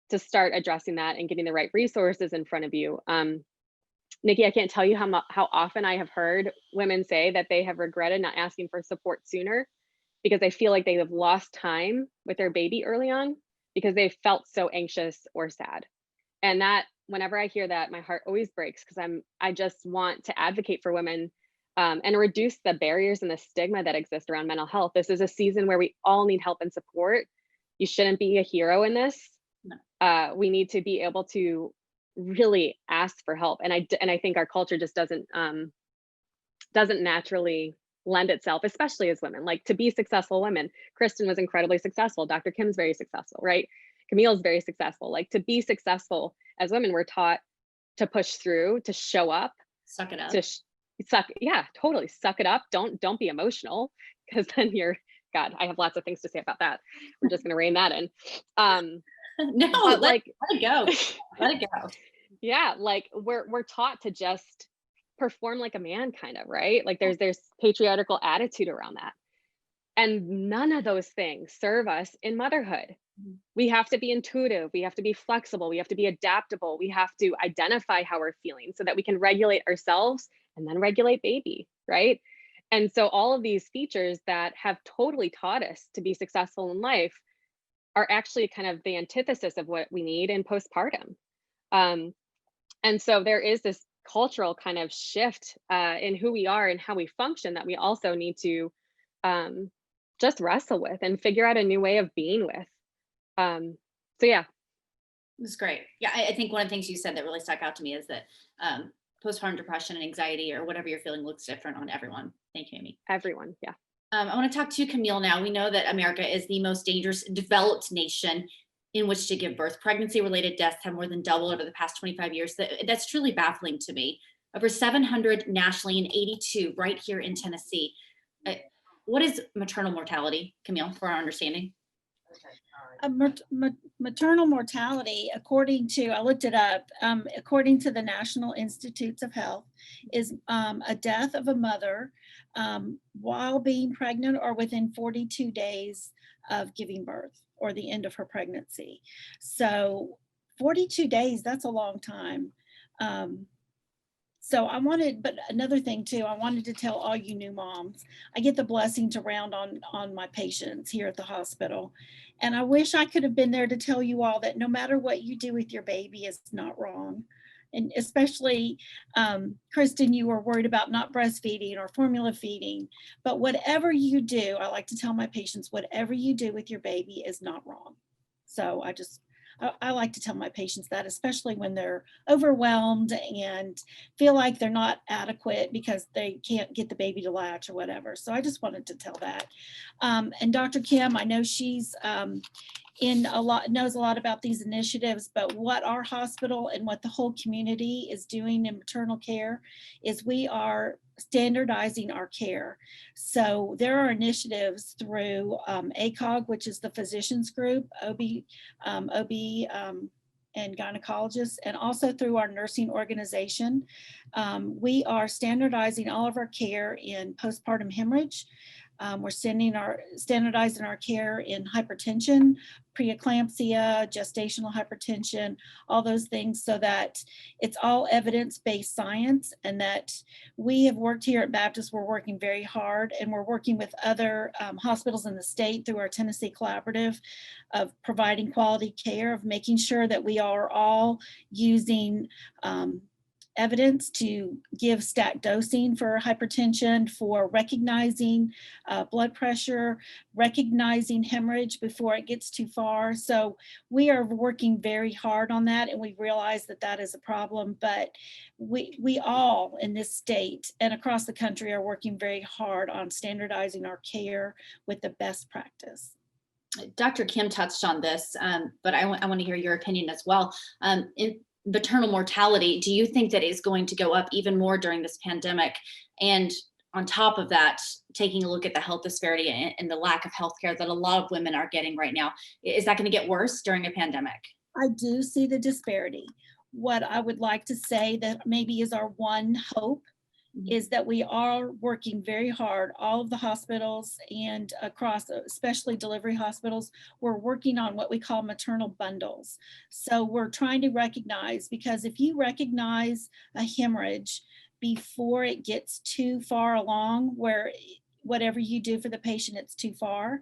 to start addressing that and getting the right resources in front of you. Nikki, I can't tell you how often I have heard women say that they have regretted not asking for support sooner because they feel like they have lost time with their baby early on because they felt so anxious or sad. And that, whenever I hear that, my heart always breaks because I just want to advocate for women and reduce the barriers and the stigma that exist around mental health. This is a season where we all need help and support. You shouldn't be a hero in this. No. We need to be able to really ask for help. And I think our culture just doesn't naturally lend itself, especially as women, like to be successful women. Kristen was incredibly successful. Dr. Kim's very successful, right? Camille's very successful. Like to be successful as women, we're taught to push through, to show up, suck it up, totally suck it up. Don't be emotional because then God, I have lots of things to say about that. We're just going to rein that in. No, let it go. Let it go. Yeah, like we're taught to just perform like a man, kind of, right? Like there's patriarchal attitude around that. And none of those things serve us in motherhood. We have to be intuitive, we have to be flexible, we have to be adaptable, we have to identify how we're feeling so that we can regulate ourselves and then regulate baby, right? And so all of these features that have totally taught us to be successful in life are actually kind of the antithesis of what we need in postpartum. And so there is this cultural kind of shift in who we are and how we function that we also need to just wrestle with and figure out a new way of being with. So yeah. It was great. Yeah, I think one of the things you said that really stuck out to me is that postpartum depression and anxiety or whatever you're feeling looks different on everyone. Thank you, Amy. Everyone, yeah. I want to talk to Camille now. We know that America is the most dangerous developed nation in which to give birth. Pregnancy-related deaths have more than doubled over the past 25 years. That's truly baffling to me. Over 700 nationally and 82 right here in Tennessee. What is maternal mortality, Camille, for our understanding? Maternal mortality, according to, I looked it up, according to the National Institutes of Health, is a death of a mother while being pregnant or within 42 days of giving birth or the end of her pregnancy. So 42 days, that's a long time. So but another thing too, I wanted to tell all you new moms, I get the blessing to round on my patients here at the hospital. And I wish I could have been there to tell you all that no matter what you do with your baby is not wrong. and especially, Kristen, you were worried about not breastfeeding or formula feeding, but whatever you do, I like to tell my patients, whatever you do with your baby is not wrong. So I like to tell my patients that, especially when they're overwhelmed and feel like they're not adequate because they can't get the baby to latch or whatever. So I just wanted to tell that. And Dr. Kim, I know she's knows a lot about these initiatives, but what our hospital and what the whole community is doing in maternal care is we are standardizing our care. So there are initiatives through ACOG, which is the physicians group, OB and gynecologists, and also through our nursing organization. We are standardizing all of our care in postpartum hemorrhage. We're standardizing our care in hypertension, preeclampsia, gestational hypertension, all those things, so that it's all evidence-based science, and that we have worked here at Baptist, we're working very hard, and we're working with other hospitals in the state through our Tennessee Collaborative of providing quality care, of making sure that we are all using evidence to give stacked dosing for hypertension, for recognizing blood pressure, recognizing hemorrhage before it gets too far. So we are working very hard on that, and we realize that that is a problem, but we all in this state and across the country are working very hard on standardizing our care with the best practice. Dr. Kim touched on this, but I want to hear your opinion as well. In maternal mortality, do you think that is going to go up even more during this pandemic? And on top of that, taking a look at the health disparity and the lack of healthcare that a lot of women are getting right now, is that going to get worse during a pandemic? I do see the disparity. What I would like to say that maybe is our one hope is that we are working very hard, all of the hospitals and across, especially delivery hospitals, we're working on what we call maternal bundles. So we're trying to recognize, because if you recognize a hemorrhage before it gets too far along, where whatever you do for the patient, it's too far,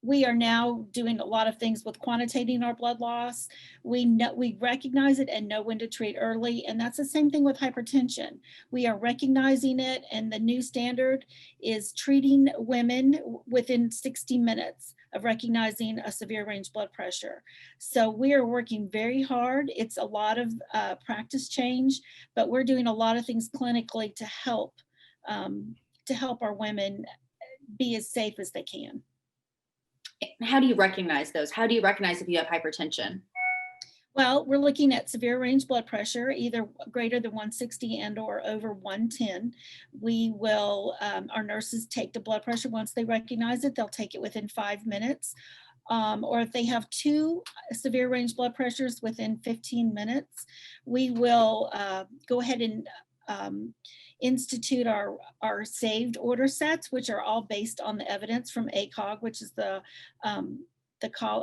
we are now doing a lot of things with quantitating our blood loss. We recognize it and know when to treat early. And that's the same thing with hypertension. We are recognizing it, and the new standard is treating women within 60 minutes of recognizing a severe range blood pressure. So we are working very hard. It's a lot of practice change, but we're doing a lot of things clinically to help our women be as safe as they can. How do you recognize those? How do you recognize if you have hypertension? Well, we're looking at severe range blood pressure, either greater than 160 and or over 110. We will, our nurses take the blood pressure. Once they recognize it, they'll take it within 5 minutes. Or if they have two severe range blood pressures within 15 minutes, we will go ahead and institute our saved order sets, which are all based on the evidence from ACOG, which is the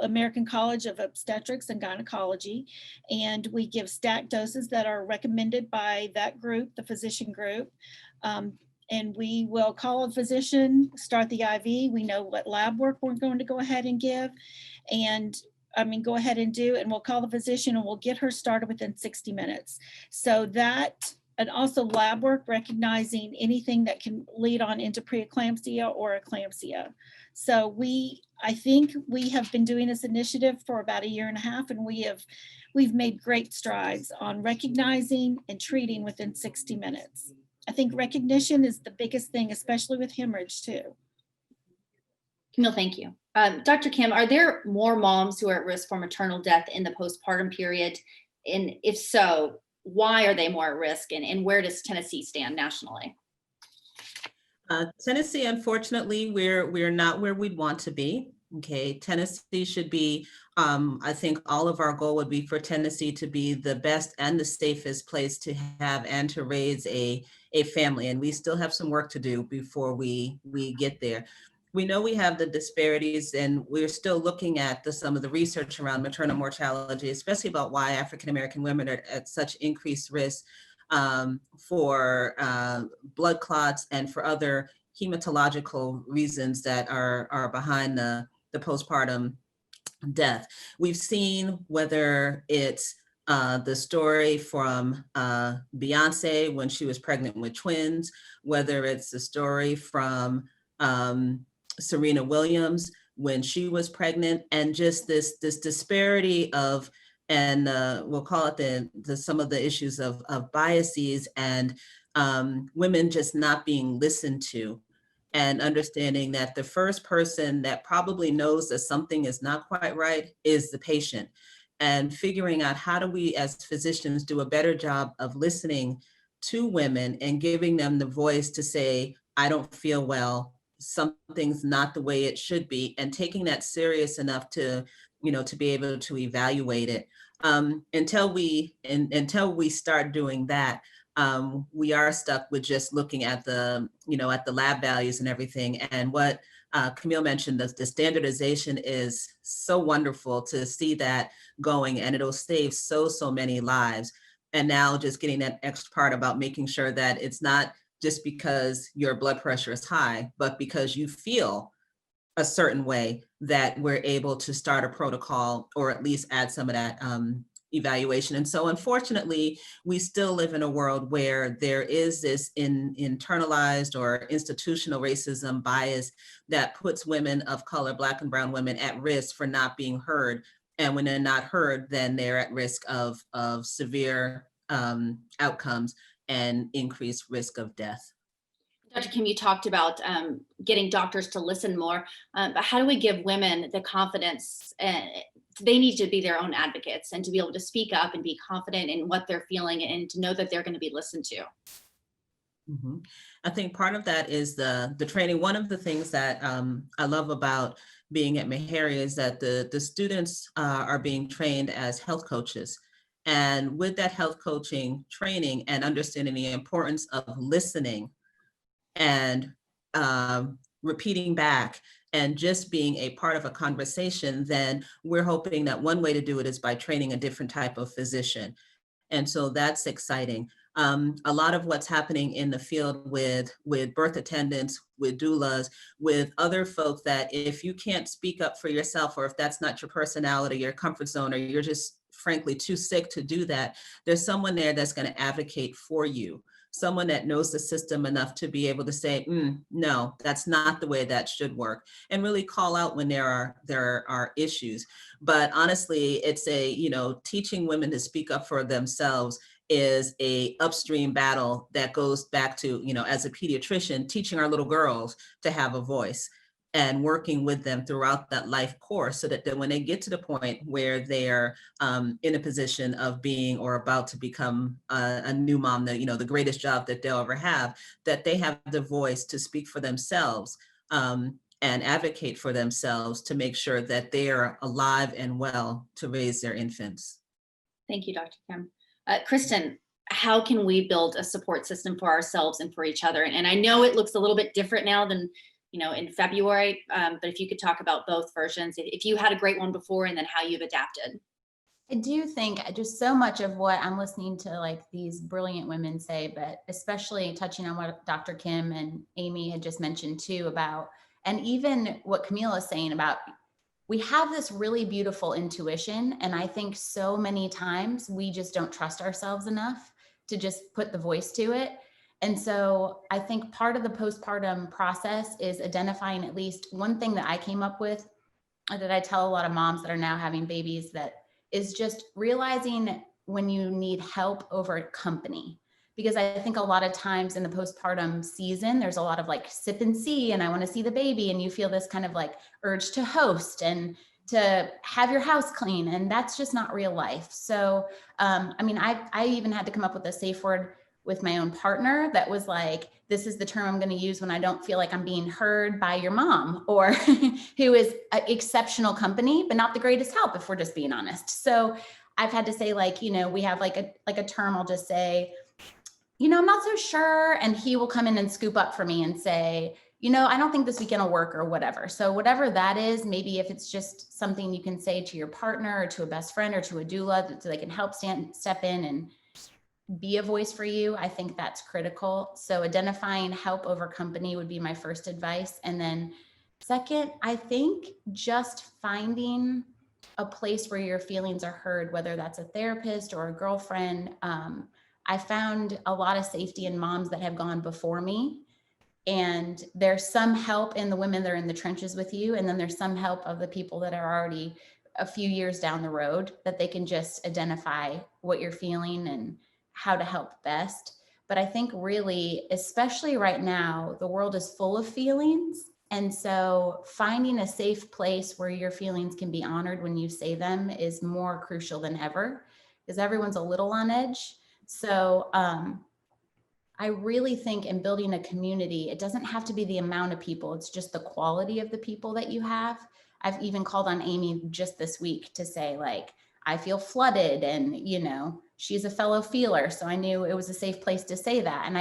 American College of Obstetrics and Gynecology. And we give stacked doses that are recommended by that group, the physician group. And we will call a physician, start the IV. We know what lab work we're going to go ahead and give. And go ahead and do, and we'll call the physician and we'll get her started within 60 minutes. So that, and also lab work, recognizing anything that can lead on into preeclampsia or eclampsia. So I think we have been doing this initiative for about 1.5 years, and we've made great strides on recognizing and treating within 60 minutes. I think recognition is the biggest thing, especially with hemorrhage too. Camille, thank you. Dr. Kim, are there more moms who are at risk for maternal death in the postpartum period? And if so, why are they more at risk, and where does Tennessee stand nationally? Tennessee, unfortunately, we're not where we'd want to be. Okay, Tennessee should be, I think all of our goal would be for Tennessee to be the best and the safest place to have and to raise a family. And we still have some work to do before we get there. We know we have the disparities, and we're still looking at some of the research around maternal mortality, especially about why African-American women are at such increased risk for blood clots and for other hematological reasons that are behind the postpartum death. We've seen whether it's the story from Beyonce when she was pregnant with twins, whether it's the story from Serena Williams when she was pregnant, and just this disparity of, and we'll call it the some of the issues of biases and women just not being listened to, and understanding that the first person that probably knows that something is not quite right is the patient, and figuring out how do we as physicians do a better job of listening to women and giving them the voice to say, I don't feel well, something's not the way it should be, and taking that serious enough to, to be able to evaluate it. Until we start doing that, we are stuck with just looking at the, at the lab values and everything. And what Camille mentioned, the standardization is so wonderful to see that going, and it'll save so many lives. And now just getting that extra part about making sure that it's not just because your blood pressure is high, but because you feel a certain way, that we're able to start a protocol or at least add some of that evaluation. And so unfortunately, we still live in a world where there is this internalized or institutional racism bias that puts women of color, Black and brown women, at risk for not being heard. And when they're not heard, then they're at risk of severe outcomes and increased risk of death. Dr. Kim, you talked about getting doctors to listen more, but how do we give women the confidence? They need to be their own advocates and to be able to speak up and be confident in what they're feeling and to know that they're going to be listened to. Mm-hmm. I think part of that is the training. One of the things that I love about being at Meharry is that the students are being trained as health coaches. And with that health coaching training and understanding the importance of listening and repeating back and just being a part of a conversation, then we're hoping that one way to do it is by training a different type of physician. And so that's exciting. A lot of what's happening in the field with birth attendants, with doulas, with other folks, that if you can't speak up for yourself, or if that's not your personality, your comfort zone, or you're just frankly too sick to do that, there's someone there that's going to advocate for you. Someone that knows the system enough to be able to say, no, that's not the way that should work, and really call out when there are issues. But honestly, it's teaching women to speak up for themselves is a upstream battle that goes back to, as a pediatrician, teaching our little girls to have a voice and working with them throughout that life course, so that when they get to the point where they're in a position of being or about to become a new mom, the greatest job that they'll ever have, that they have the voice to speak for themselves and advocate for themselves to make sure that they are alive and well to raise their infants. Thank you, Dr. Kim. Kristen, how can we build a support system for ourselves and for each other? And I know it looks a little bit different now than in February, but if you could talk about both versions, if you had a great one before and then how you've adapted. I do think just so much of what I'm listening to, like, these brilliant women say, but especially touching on what Dr. Kim and Amy had just mentioned too about, and even what Camille is saying about, we have this really beautiful intuition. And I think so many times we just don't trust ourselves enough to just put the voice to it. And so I think part of the postpartum process is identifying at least one thing that I came up with, that I tell a lot of moms that are now having babies, that is just realizing when you need help over company. Because I think a lot of times in the postpartum season, there's a lot of like sip and see, and I want to see the baby, and you feel this kind of like urge to host and to have your house clean, and that's just not real life. So, I even had to come up with a safe word with my own partner that was like, this is the term I'm going to use when I don't feel like I'm being heard by your mom, or who is exceptional company, but not the greatest help, if we're just being honest. So I've had to say, like, we have like a term, I'll just say, I'm not so sure. And he will come in and scoop up for me and say, I don't think this weekend will work, or whatever. So whatever that is, maybe if it's just something you can say to your partner or to a best friend or to a doula, so they can help step in and be a voice for you, I think that's critical. So identifying help over company would be my first advice. And then second, I think just finding a place where your feelings are heard, whether that's a therapist or a girlfriend. I found a lot of safety in moms that have gone before me. And there's some help in the women that are in the trenches with you. And then there's some help of the people that are already a few years down the road that they can just identify what you're feeling and how to help best. But I think really, especially right now, the world is full of feelings. And so finding a safe place where your feelings can be honored when you say them is more crucial than ever, because everyone's a little on edge. So I really think in building a community, it doesn't have to be the amount of people, it's just the quality of the people that you have. I've even called on Amy just this week to say, like, I feel flooded, and, you know, she's a fellow feeler. So I knew it was a safe place to say that. And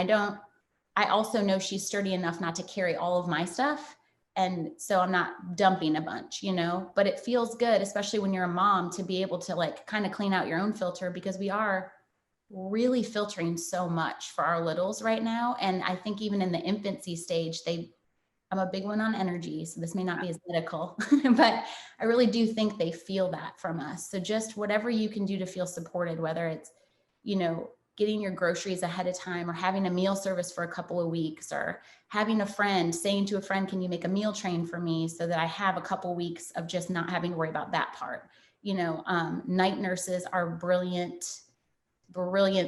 I also know she's sturdy enough not to carry all of my stuff. And so I'm not dumping a bunch, you know, but it feels good, especially when you're a mom, to be able to like kind of clean out your own filter, because we are really filtering so much for our littles right now. And I think even in the infancy stage, I'm a big one on energy, so this may not be as medical, but I really do think they feel that from us. So just whatever you can do to feel supported, whether it's, you know, getting your groceries ahead of time, or having a meal service for a couple of weeks, or having a friend, saying to a friend, can you make a meal train for me so that I have a couple weeks of just not having to worry about that part. You know, night nurses are brilliant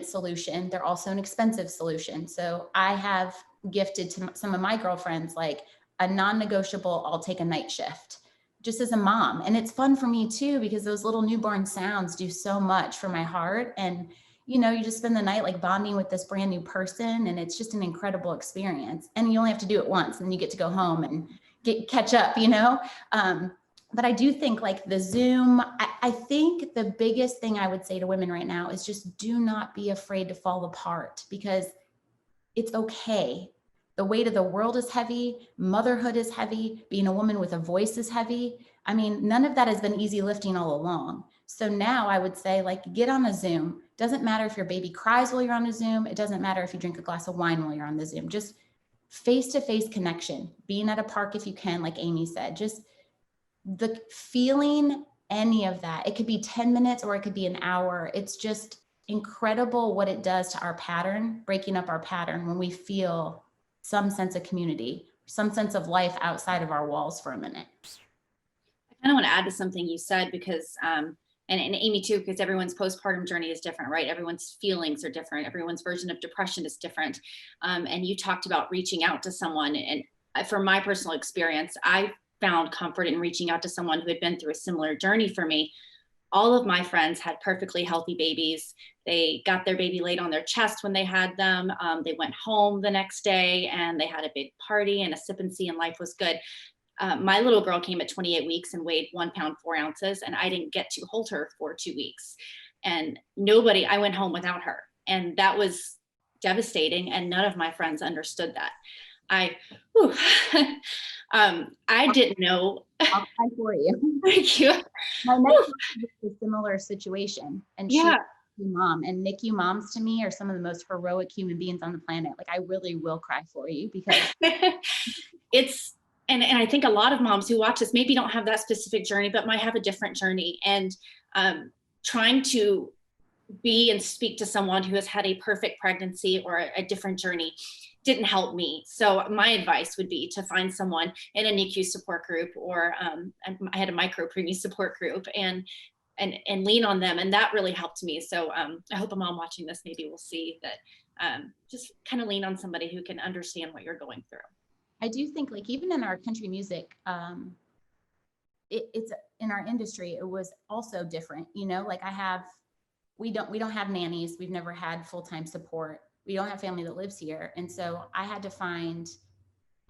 solution. They're also an expensive solution. So I have gifted to some of my girlfriends, like a non-negotiable, I'll take a night shift just as a mom. And it's fun for me too, because those little newborn sounds do so much for my heart. And, you know, you just spend the night like bonding with this brand new person, and it's just an incredible experience. And you only have to do it once, and you get to go home and catch up, you know? But I do think like the Zoom, I think the biggest thing I would say to women right now is just do not be afraid to fall apart, because it's okay. The weight of the world is heavy. Motherhood is heavy. Being a woman with a voice is heavy. I mean, none of that has been easy lifting all along. So now I would say, like, get on a Zoom. Doesn't matter if your baby cries while you're on a Zoom. It doesn't matter if you drink a glass of wine while you're on the Zoom. Just face-to-face connection, being at a park if you can, like Amy said, just the feeling any of that. It could be 10 minutes or it could be an hour. It's just incredible what it does to our pattern, breaking up our pattern when we feel some sense of community, some sense of life outside of our walls for a minute. I kind of want to add to something you said, because and Amy too, because everyone's postpartum journey is different, right? Everyone's feelings are different. Everyone's version of depression is different. And you talked about reaching out to someone. And from my personal experience, I found comfort in reaching out to someone who had been through a similar journey for me. All of my friends had perfectly healthy babies. They got their baby laid on their chest when they had them. They went home the next day and they had a big party and a sip and see, and life was good. My little girl came at 28 weeks and weighed 1 pound, 4 ounces, and I didn't get to hold her for 2 weeks. And I went home without her. And that was devastating. And none of my friends understood that. I didn't know. I'll cry for you. Thank you. My next was a similar situation, and she's Yeah. a NICU mom, and NICU moms to me are some of the most heroic human beings on the planet. Like, I really will cry for you, because It's, and I think a lot of moms who watch this maybe don't have that specific journey, but might have a different journey. And trying to be and speak to someone who has had a perfect pregnancy or a different journey didn't help me. So my advice would be to find someone in a NICU support group, or I had a micro preemie support group, and lean on them. And that really helped me. So I hope a mom watching this maybe will see that, just kind of lean on somebody who can understand what you're going through. I do think, like, even in our country music, it's in our industry, it was also different, you know, like we don't have nannies. We've never had full-time support. We don't have family that lives here. And so I had to find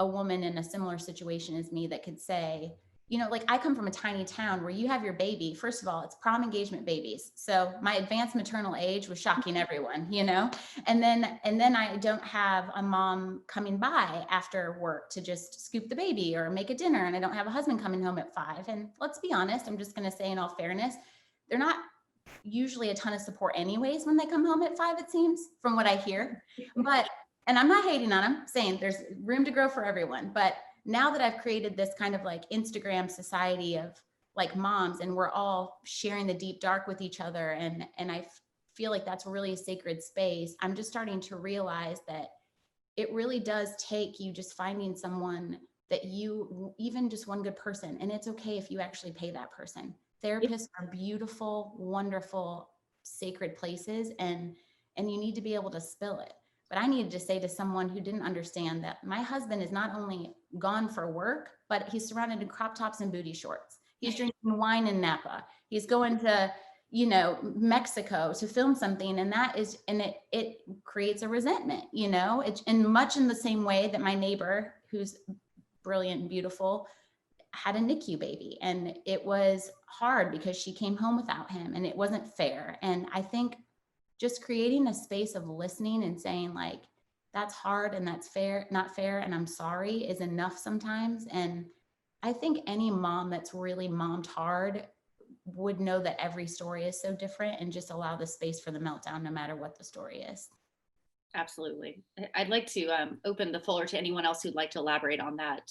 a woman in a similar situation as me that could say, you know, like, I come from a tiny town where you have your baby. First of all, it's prom engagement babies. So my advanced maternal age was shocking everyone, you know, and then I don't have a mom coming by after work to just scoop the baby or make a dinner. And I don't have a husband coming home at 5. And let's be honest, I'm just going to say, in all fairness, they're not usually a ton of support anyways when they come home at 5, it seems, from what I hear. But, and I'm not hating on them, saying there's room to grow for everyone. But now that I've created this kind of like Instagram society of like moms, and we're all sharing the deep dark with each other. And I feel like that's really a sacred space. I'm just starting to realize that it really does take you just finding someone that you, even just one good person, and it's okay if you actually pay that person. Therapists are beautiful, wonderful, sacred places, and you need to be able to spill it. But I needed to say to someone who didn't understand that my husband is not only gone for work, but he's surrounded in crop tops and booty shorts. He's drinking wine in Napa. He's going to, you know, Mexico to film something. And that is, and it creates a resentment, you know, it's in much in the same way that my neighbor, who's brilliant and beautiful, had a NICU baby. And it was hard because she came home without him and it wasn't fair. And I think just creating a space of listening and saying like, that's hard and that's fair, not fair, and I'm sorry is enough sometimes. And I think any mom that's really mommed hard would know that every story is so different, and just allow the space for the meltdown no matter what the story is. Absolutely. I'd like to open the floor to anyone else who'd like to elaborate on that.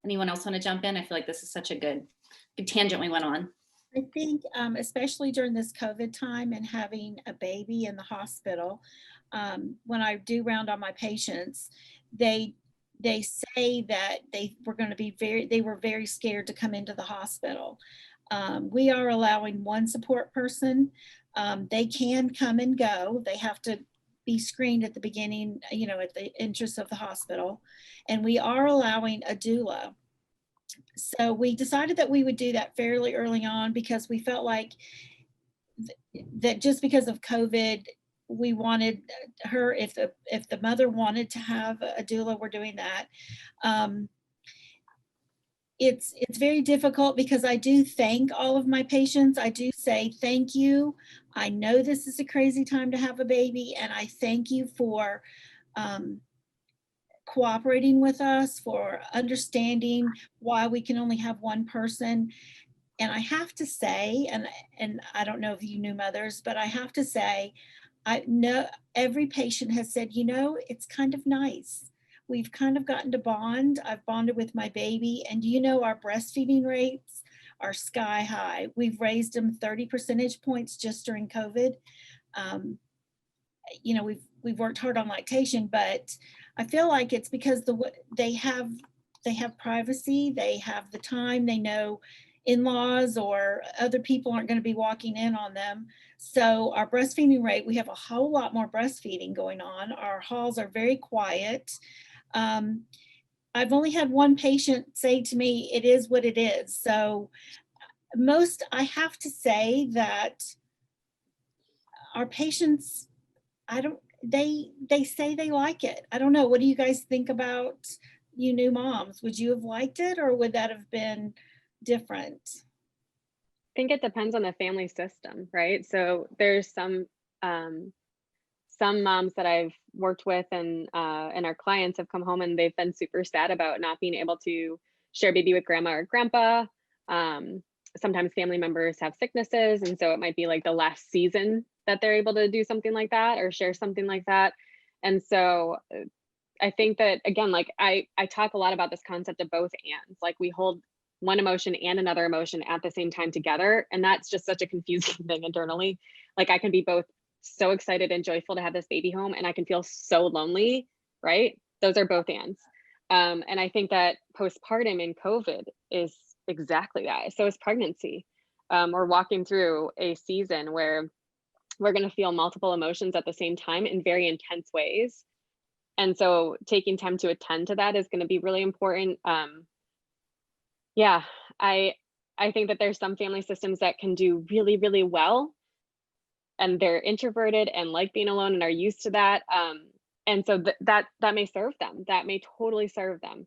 Anyone else want to jump in? I feel like this is such a good tangent we went on. I think, especially during this COVID time and having a baby in the hospital, when I do round on my patients, they say that they were very scared to come into the hospital. We are allowing one support person. They can come and go. They have to be screened at the beginning, you know, at the entrance of the hospital. And we are allowing a doula. So we decided that we would do that fairly early on because we felt like that just because of COVID, we wanted her, if the mother wanted to have a doula, we're doing that. It's very difficult because I do thank all of my patients. I do say thank you. I know this is a crazy time to have a baby, and I thank you for cooperating with us, for understanding why we can only have one person. And I have to say, and I don't know if you new mothers, but I have to say, I know every patient has said, you know, it's kind of nice. We've kind of gotten to bond. I've bonded with my baby, and you know, our breastfeeding rates are sky high. We've raised them 30 percentage points just during COVID. You know, we've worked hard on lactation, but I feel like it's because they have privacy, they have the time, they know in-laws or other people aren't going to be walking in on them. So our breastfeeding rate, we have a whole lot more breastfeeding going on. Our halls are very quiet. I've only had one patient say to me, it is what it is. So I have to say that our patients, they say they like it. I don't know. What do you guys think about you new moms? Would you have liked it, or would that have been different? I think it depends on the family system, right? So there's some moms that I've worked with and our clients have come home and they've been super sad about not being able to share baby with grandma or grandpa. Sometimes family members have sicknesses, and so it might be like the last season that they're able to do something like that or share something like that. And so I think that, again, like I talk a lot about this concept of both ands, like we hold one emotion and another emotion at the same time together. And that's just such a confusing thing internally. Like I can be both so excited and joyful to have this baby home, and I can feel so lonely, right? Those are both ands. And I think that postpartum in COVID is exactly that. So is pregnancy. We're walking through a season where we're going to feel multiple emotions at the same time in very intense ways. And so taking time to attend to that is going to be really important. Yeah, I think that there's some family systems that can do really, really well, and they're introverted and like being alone and are used to that. And so that may serve them. That may totally serve them.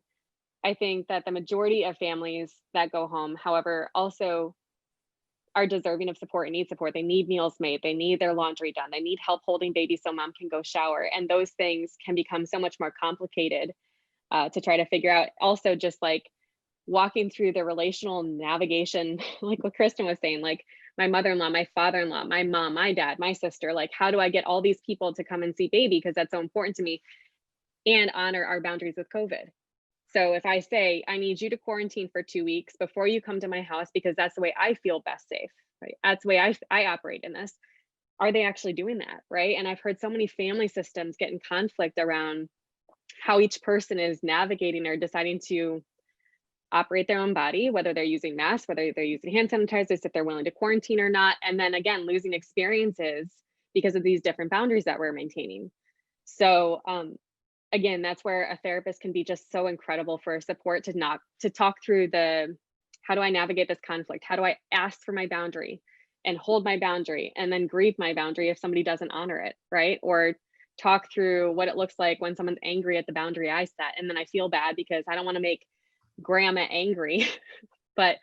I think that the majority of families that go home, however, also are deserving of support and need support. They need meals made. They need their laundry done. They need help holding baby so mom can go shower. And those things can become so much more complicated to try to figure out. Also, just like walking through the relational navigation, like what Kristen was saying, like my mother-in-law, my father-in-law, my mom, my dad, my sister, like how do I get all these people to come and see baby because that's so important to me, and honor our boundaries with COVID. So if I say, I need you to quarantine for 2 weeks before you come to my house, because that's the way I feel best safe, right? That's the way I operate in this. Are they actually doing that, right? And I've heard so many family systems get in conflict around how each person is navigating or deciding to operate their own body, whether they're using masks, whether they're using hand sanitizers, if they're willing to quarantine or not. And then again, losing experiences because of these different boundaries that we're maintaining. So again, that's where a therapist can be just so incredible for support to talk through the, how do I navigate this conflict? How do I ask for my boundary and hold my boundary and then grieve my boundary if somebody doesn't honor it, right? Or talk through what it looks like when someone's angry at the boundary I set. And then I feel bad because I don't want to make grandma angry, but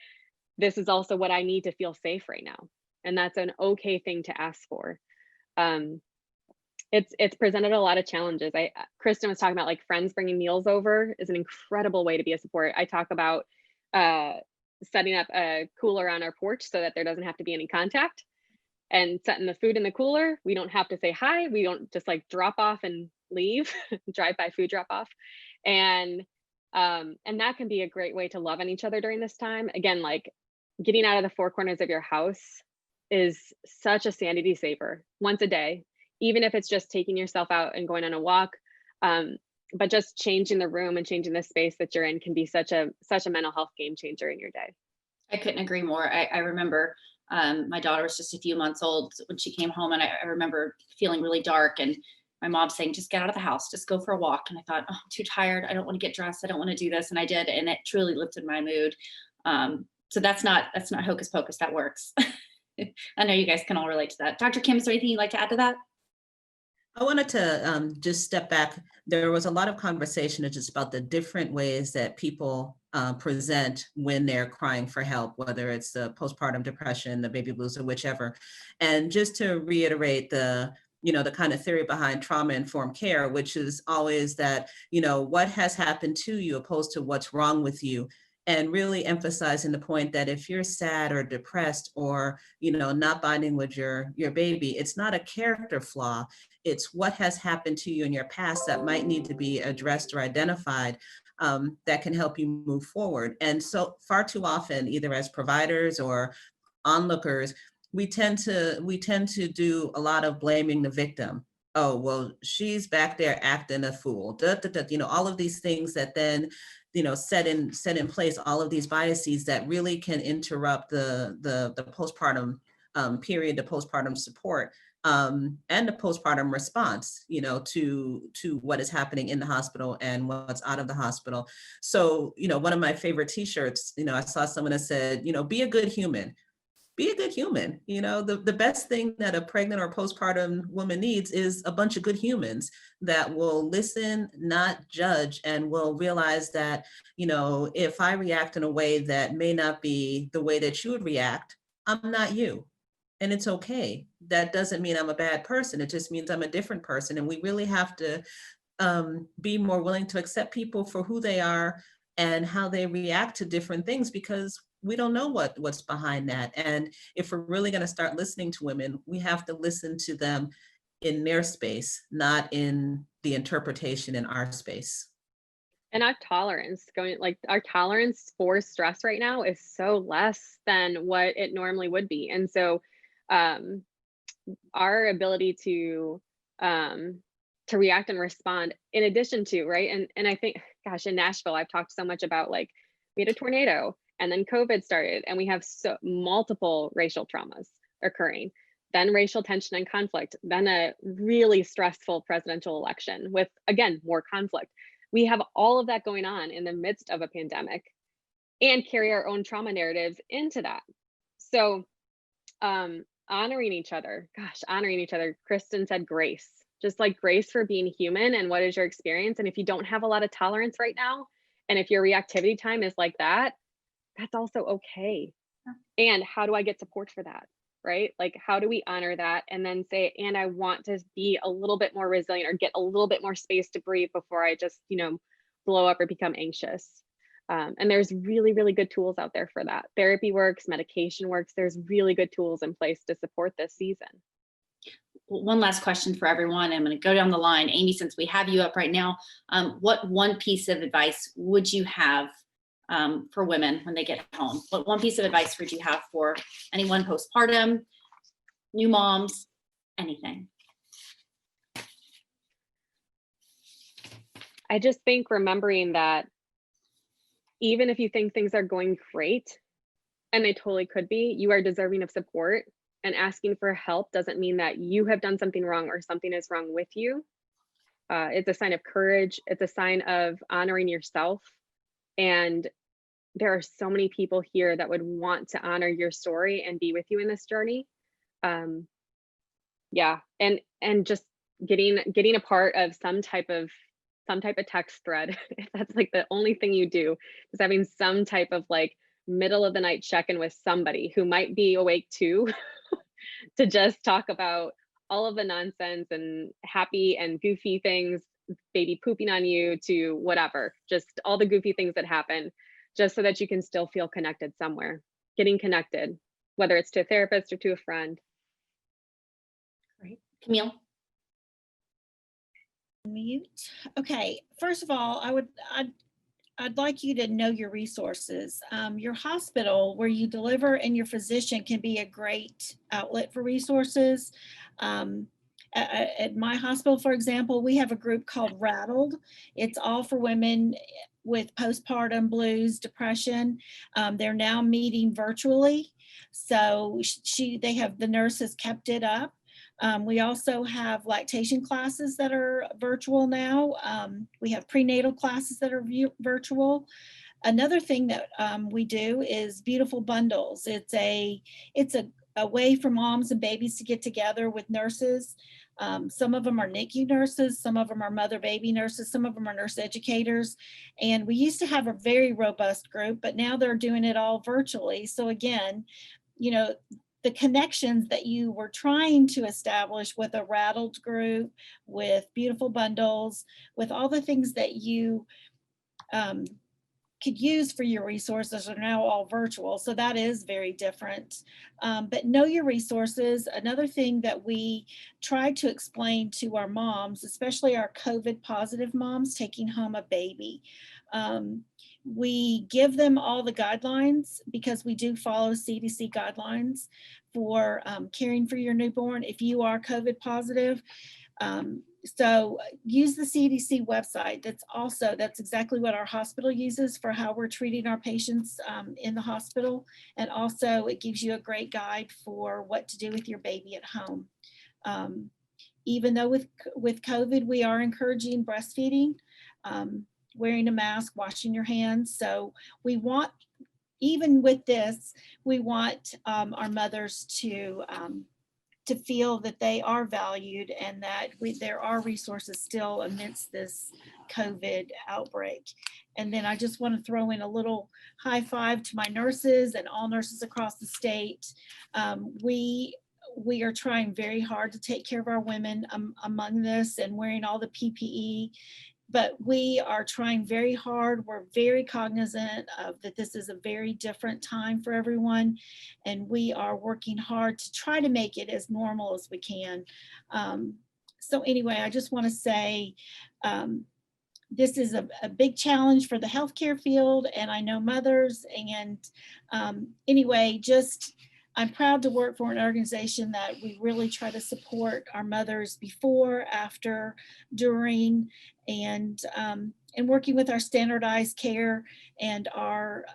this is also what I need to feel safe right now. And that's an okay thing to ask for. It's presented a lot of challenges. Kristen was talking about like friends bringing meals over is an incredible way to be a support. I talk about setting up a cooler on our porch so that there doesn't have to be any contact, and setting the food in the cooler. We don't have to say hi. We don't just like drop off and leave, drive by food drop off. And that can be a great way to love on each other during this time. Again, like getting out of the four corners of your house is such a sanity saver once a day, even if it's just taking yourself out and going on a walk. But just changing the room and changing the space that you're in can be such a mental health game changer in your day. I couldn't agree more. I remember my daughter was just a few months old when she came home, and I remember feeling really dark, and my mom saying, just get out of the house, just go for a walk. And I thought, oh, I'm too tired. I don't want to get dressed. I don't want to do this. And I did. And it truly lifted my mood. So that's not hocus pocus. That works. I know you guys can all relate to that. Dr. Kim, is there anything you'd like to add to that? I wanted to just step back. There was a lot of conversation just about the different ways that people present when they're crying for help, whether it's the postpartum depression, the baby blues, or whichever. And just to reiterate the kind of theory behind trauma-informed care, which is always that, what has happened to you opposed to what's wrong with you. And really emphasizing the point that if you're sad or depressed or, not bonding with your baby, it's not a character flaw. It's what has happened to you in your past that might need to be addressed or identified that can help you move forward. And so far too often, either as providers or onlookers, we tend to do a lot of blaming the victim. Oh, well, she's back there acting a fool. All of these things that then, set in place all of these biases that really can interrupt the postpartum period, the postpartum support, and the postpartum response, to what is happening in the hospital and what's out of the hospital. So, one of my favorite T-shirts, I saw someone that said, be a good human. Be a good human. The best thing that a pregnant or postpartum woman needs is a bunch of good humans that will listen, not judge, and will realize that, if I react in a way that may not be the way that you would react, I'm not you. And it's okay. That doesn't mean I'm a bad person. It just means I'm a different person. And we really have to be more willing to accept people for who they are and how they react to different things, because we don't know what's behind that. And if we're really going to start listening to women, we have to listen to them in their space, not in the interpretation in our space. And our tolerance for stress right now is so less than what it normally would be. And so our ability to react and respond, in addition to, right. And I think, gosh, in Nashville, I've talked so much about, like, we had a tornado and then COVID started, and we have multiple racial traumas occurring, then racial tension and conflict, then a really stressful presidential election with, again, more conflict. We have all of that going on in the midst of a pandemic and carry our own trauma narratives into that. So honoring each other. Kristen said grace, just like grace for being human and what is your experience. And if you don't have a lot of tolerance right now, and if your reactivity time is like that, that's also okay. And how do I get support for that? Right? Like, how do we honor that and then say, and I want to be a little bit more resilient or get a little bit more space to breathe before I just, blow up or become anxious. And there's really, really good tools out there for that. Therapy works, medication works. There's really good tools in place to support this season. one last question for everyone. I'm going to go down the line. Amy, since we have you up right now, what one piece of advice would you have for women when they get home? What one piece of advice would you have for anyone postpartum, new moms, anything? I just think remembering that even if you think things are going great, and they totally could be, you are deserving of support, and asking for help doesn't mean that you have done something wrong or something is wrong with you. It's a sign of courage. It's a sign of honoring yourself. And there are so many people here that would want to honor your story and be with you in this journey. Yeah, and just getting a part of some type of text thread. If that's like the only thing you do, is having some type of like middle of the night check-in with somebody who might be awake too, to just talk about all of the nonsense and happy and goofy things, baby pooping on you, to whatever, just all the goofy things that happen, just so that you can still feel connected somewhere. Getting connected, whether it's to a therapist or to a friend. Great. Camille? Mute. Okay, first of all, I'd like you to know your resources. Your hospital where you deliver and your physician can be a great outlet for resources. At my hospital, for example, we have a group called Rattled. It's all for women with postpartum blues, depression. They're now meeting virtually. So the nurses kept it up. We also have lactation classes that are virtual now. We have prenatal classes that are virtual. Another thing that we do is beautiful bundles. It's a way for moms and babies to get together with nurses. Some of them are NICU nurses, some of them are mother baby nurses, some of them are nurse educators. And we used to have a very robust group, but now they're doing it all virtually. So again, you know, the connections that you were trying to establish with a Rattled group, with beautiful bundles, with all the things that you could use for your resources, are now all virtual. So that is very different. But know your resources. Another thing that we try to explain to our moms, especially our COVID positive moms taking home a baby, we give them all the guidelines, because we do follow CDC guidelines for caring for your newborn if you are COVID positive. So use the CDC website. That's exactly what our hospital uses for how we're treating our patients in the hospital. And also it gives you a great guide for what to do with your baby at home. Even though with COVID, we are encouraging breastfeeding, wearing a mask, washing your hands. So we want, even with this, we want our mothers to feel that they are valued and that there are resources still amidst this COVID outbreak. And then I just want to throw in a little high five to my nurses and all nurses across the state. We are trying very hard to take care of our women among this and wearing all the PPE. But we are trying very hard. We're very cognizant of that this is a very different time for everyone. And we are working hard to try to make it as normal as we can. So anyway, I just want to say, this is a big challenge for the healthcare field, and I know mothers. And anyway, I'm proud to work for an organization that we really try to support our mothers before, after, during, and working with our standardized care and our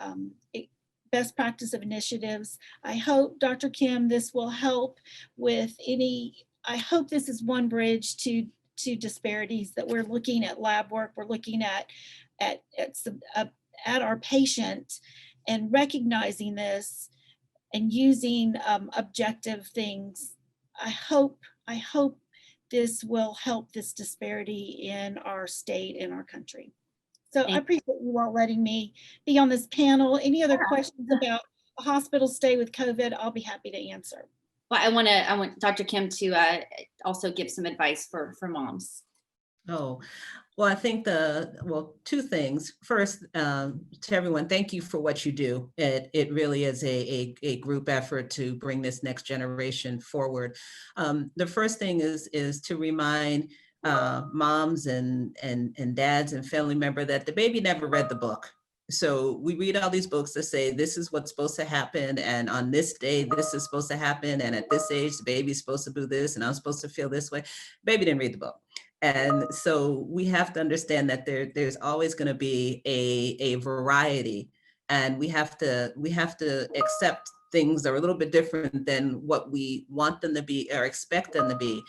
best practice of initiatives. I hope, Dr. Kim, this will help with I hope this is one bridge to disparities, that we're looking at lab work, we're looking at our patient and recognizing this and using objective things. I hope this will help this disparity in our state, in our country. So I appreciate you all letting me be on this panel. Any other questions about a hospital stay with COVID, I'll be happy to answer. Well, I want Dr. Kim to also give some advice for moms. Oh, Well, I think two things. First, to everyone, thank you for what you do. It really is a group effort to bring this next generation forward. The first thing is to remind moms and dads and family member that the baby never read the book. So we read all these books that say this is what's supposed to happen, and on this day this is supposed to happen, and at this age the baby's supposed to do this, and I'm supposed to feel this way. Baby didn't read the book. And so we have to understand that there's always going to be a variety, and we have to accept things that are a little bit different than what we want them to be or expect them to be.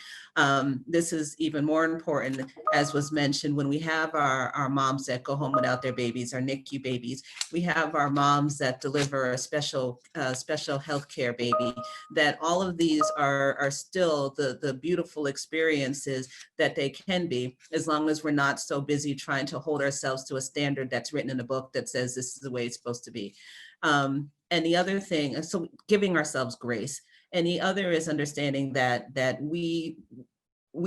This is even more important, as was mentioned, when we have our moms that go home without their babies, our NICU babies. We have our moms that deliver a special healthcare baby. That all of these are still the beautiful experiences that they can be, as long as we're not so busy trying to hold ourselves to a standard that's written in a book that says this is the way it's supposed to be. And the other thing, so giving ourselves grace. And the other is understanding that we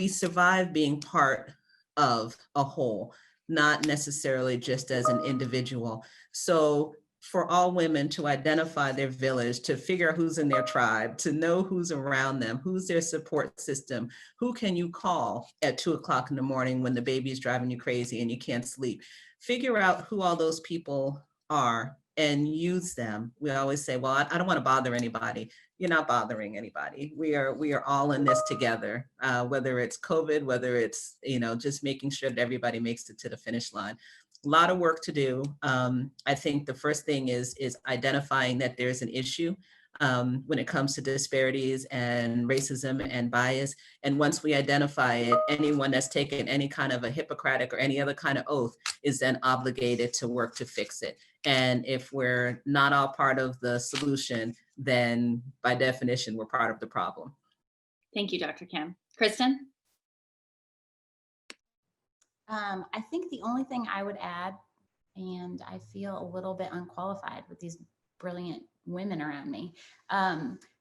survive being part of a whole, not necessarily just as an individual. So for all women to identify their village, to figure out who's in their tribe, to know who's around them, who's their support system, who can you call at 2:00 in the morning when the baby's driving you crazy and you can't sleep. Figure out who all those people are and use them. We always say, well, I don't want to bother anybody. You're not bothering anybody. We are all in this together, whether it's COVID, whether it's, just making sure that everybody makes it to the finish line. A lot of work to do. I think the first thing is identifying that there's an issue when it comes to disparities and racism and bias. And once we identify it, anyone that's taken any kind of a Hippocratic or any other kind of oath is then obligated to work to fix it. And if we're not all part of the solution, then by definition, we're part of the problem. Thank you, Dr. Kim. Kristen? I think the only thing I would add, and I feel a little bit unqualified with these brilliant women around me,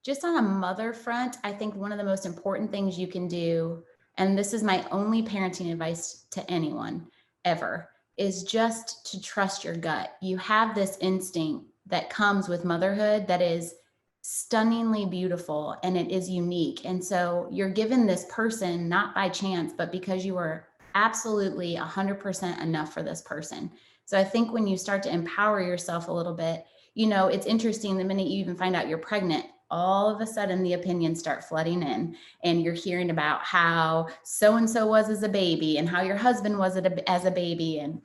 just on a mother front, I think one of the most important things you can do, and this is my only parenting advice to anyone ever, is just to trust your gut. You have this instinct that comes with motherhood that is stunningly beautiful and it is unique. And so you're given this person not by chance, but because you were absolutely 100% enough for this person. So I think when you start to empower yourself a little bit, it's interesting, the minute you even find out you're pregnant, all of a sudden the opinions start flooding in, and you're hearing about how so-and-so was as a baby and how your husband was as a baby. And,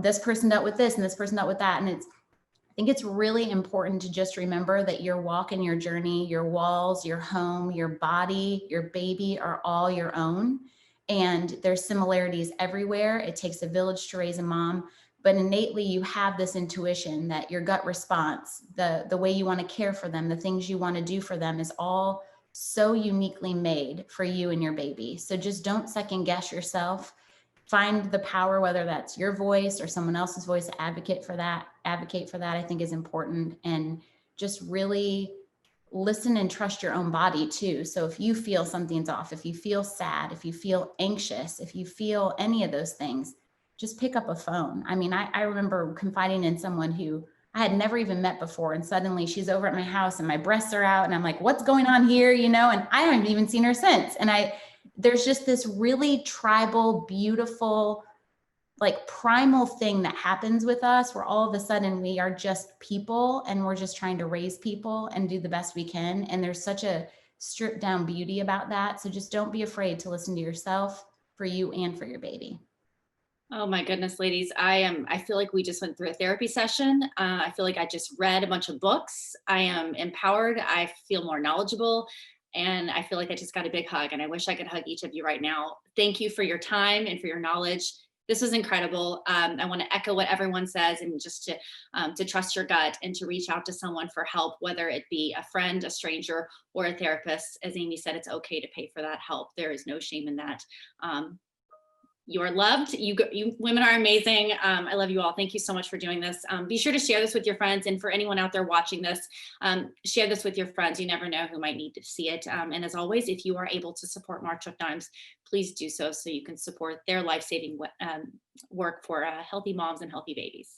this person dealt with this and this person dealt with that. And I think it's really important to just remember that your walk and your journey, your walls, your home, your body, your baby are all your own. And there's similarities everywhere. It takes a village to raise a mom, but innately you have this intuition that your gut response, the way you want to care for them, the things you want to do for them is all so uniquely made for you and your baby. So just don't second guess yourself. Find the power, whether that's your voice or someone else's voice, advocate for that, I think is important. And just really listen and trust your own body too. So if you feel something's off, if you feel sad, if you feel anxious, if you feel any of those things, just pick up a phone. I mean, I remember confiding in someone who I had never even met before, and suddenly she's over at my house and my breasts are out and I'm like, what's going on here? And I haven't even seen her since. And there's just this really tribal, beautiful, like primal thing that happens with us where all of a sudden we are just people and we're just trying to raise people and do the best we can. And there's such a stripped down beauty about that. So just don't be afraid to listen to yourself, for you and for your baby. Oh my goodness, ladies. I feel like we just went through a therapy session. I feel like I just read a bunch of books. I am empowered. I feel more knowledgeable. And I feel like I just got a big hug, and I wish I could hug each of you right now. Thank you for your time and for your knowledge. This was incredible. I want to echo what everyone says, and just to trust your gut and to reach out to someone for help, whether it be a friend, a stranger, or a therapist. As Amy said, it's okay to pay for that help. There is no shame in that. You are loved. You women are amazing. I love you all. Thank you so much for doing this. Be sure to share this with your friends. And for anyone out there watching this, share this with your friends. You never know who might need to see it. And as always, if you are able to support March of Dimes, please do so you can support their life-saving work for healthy moms and healthy babies.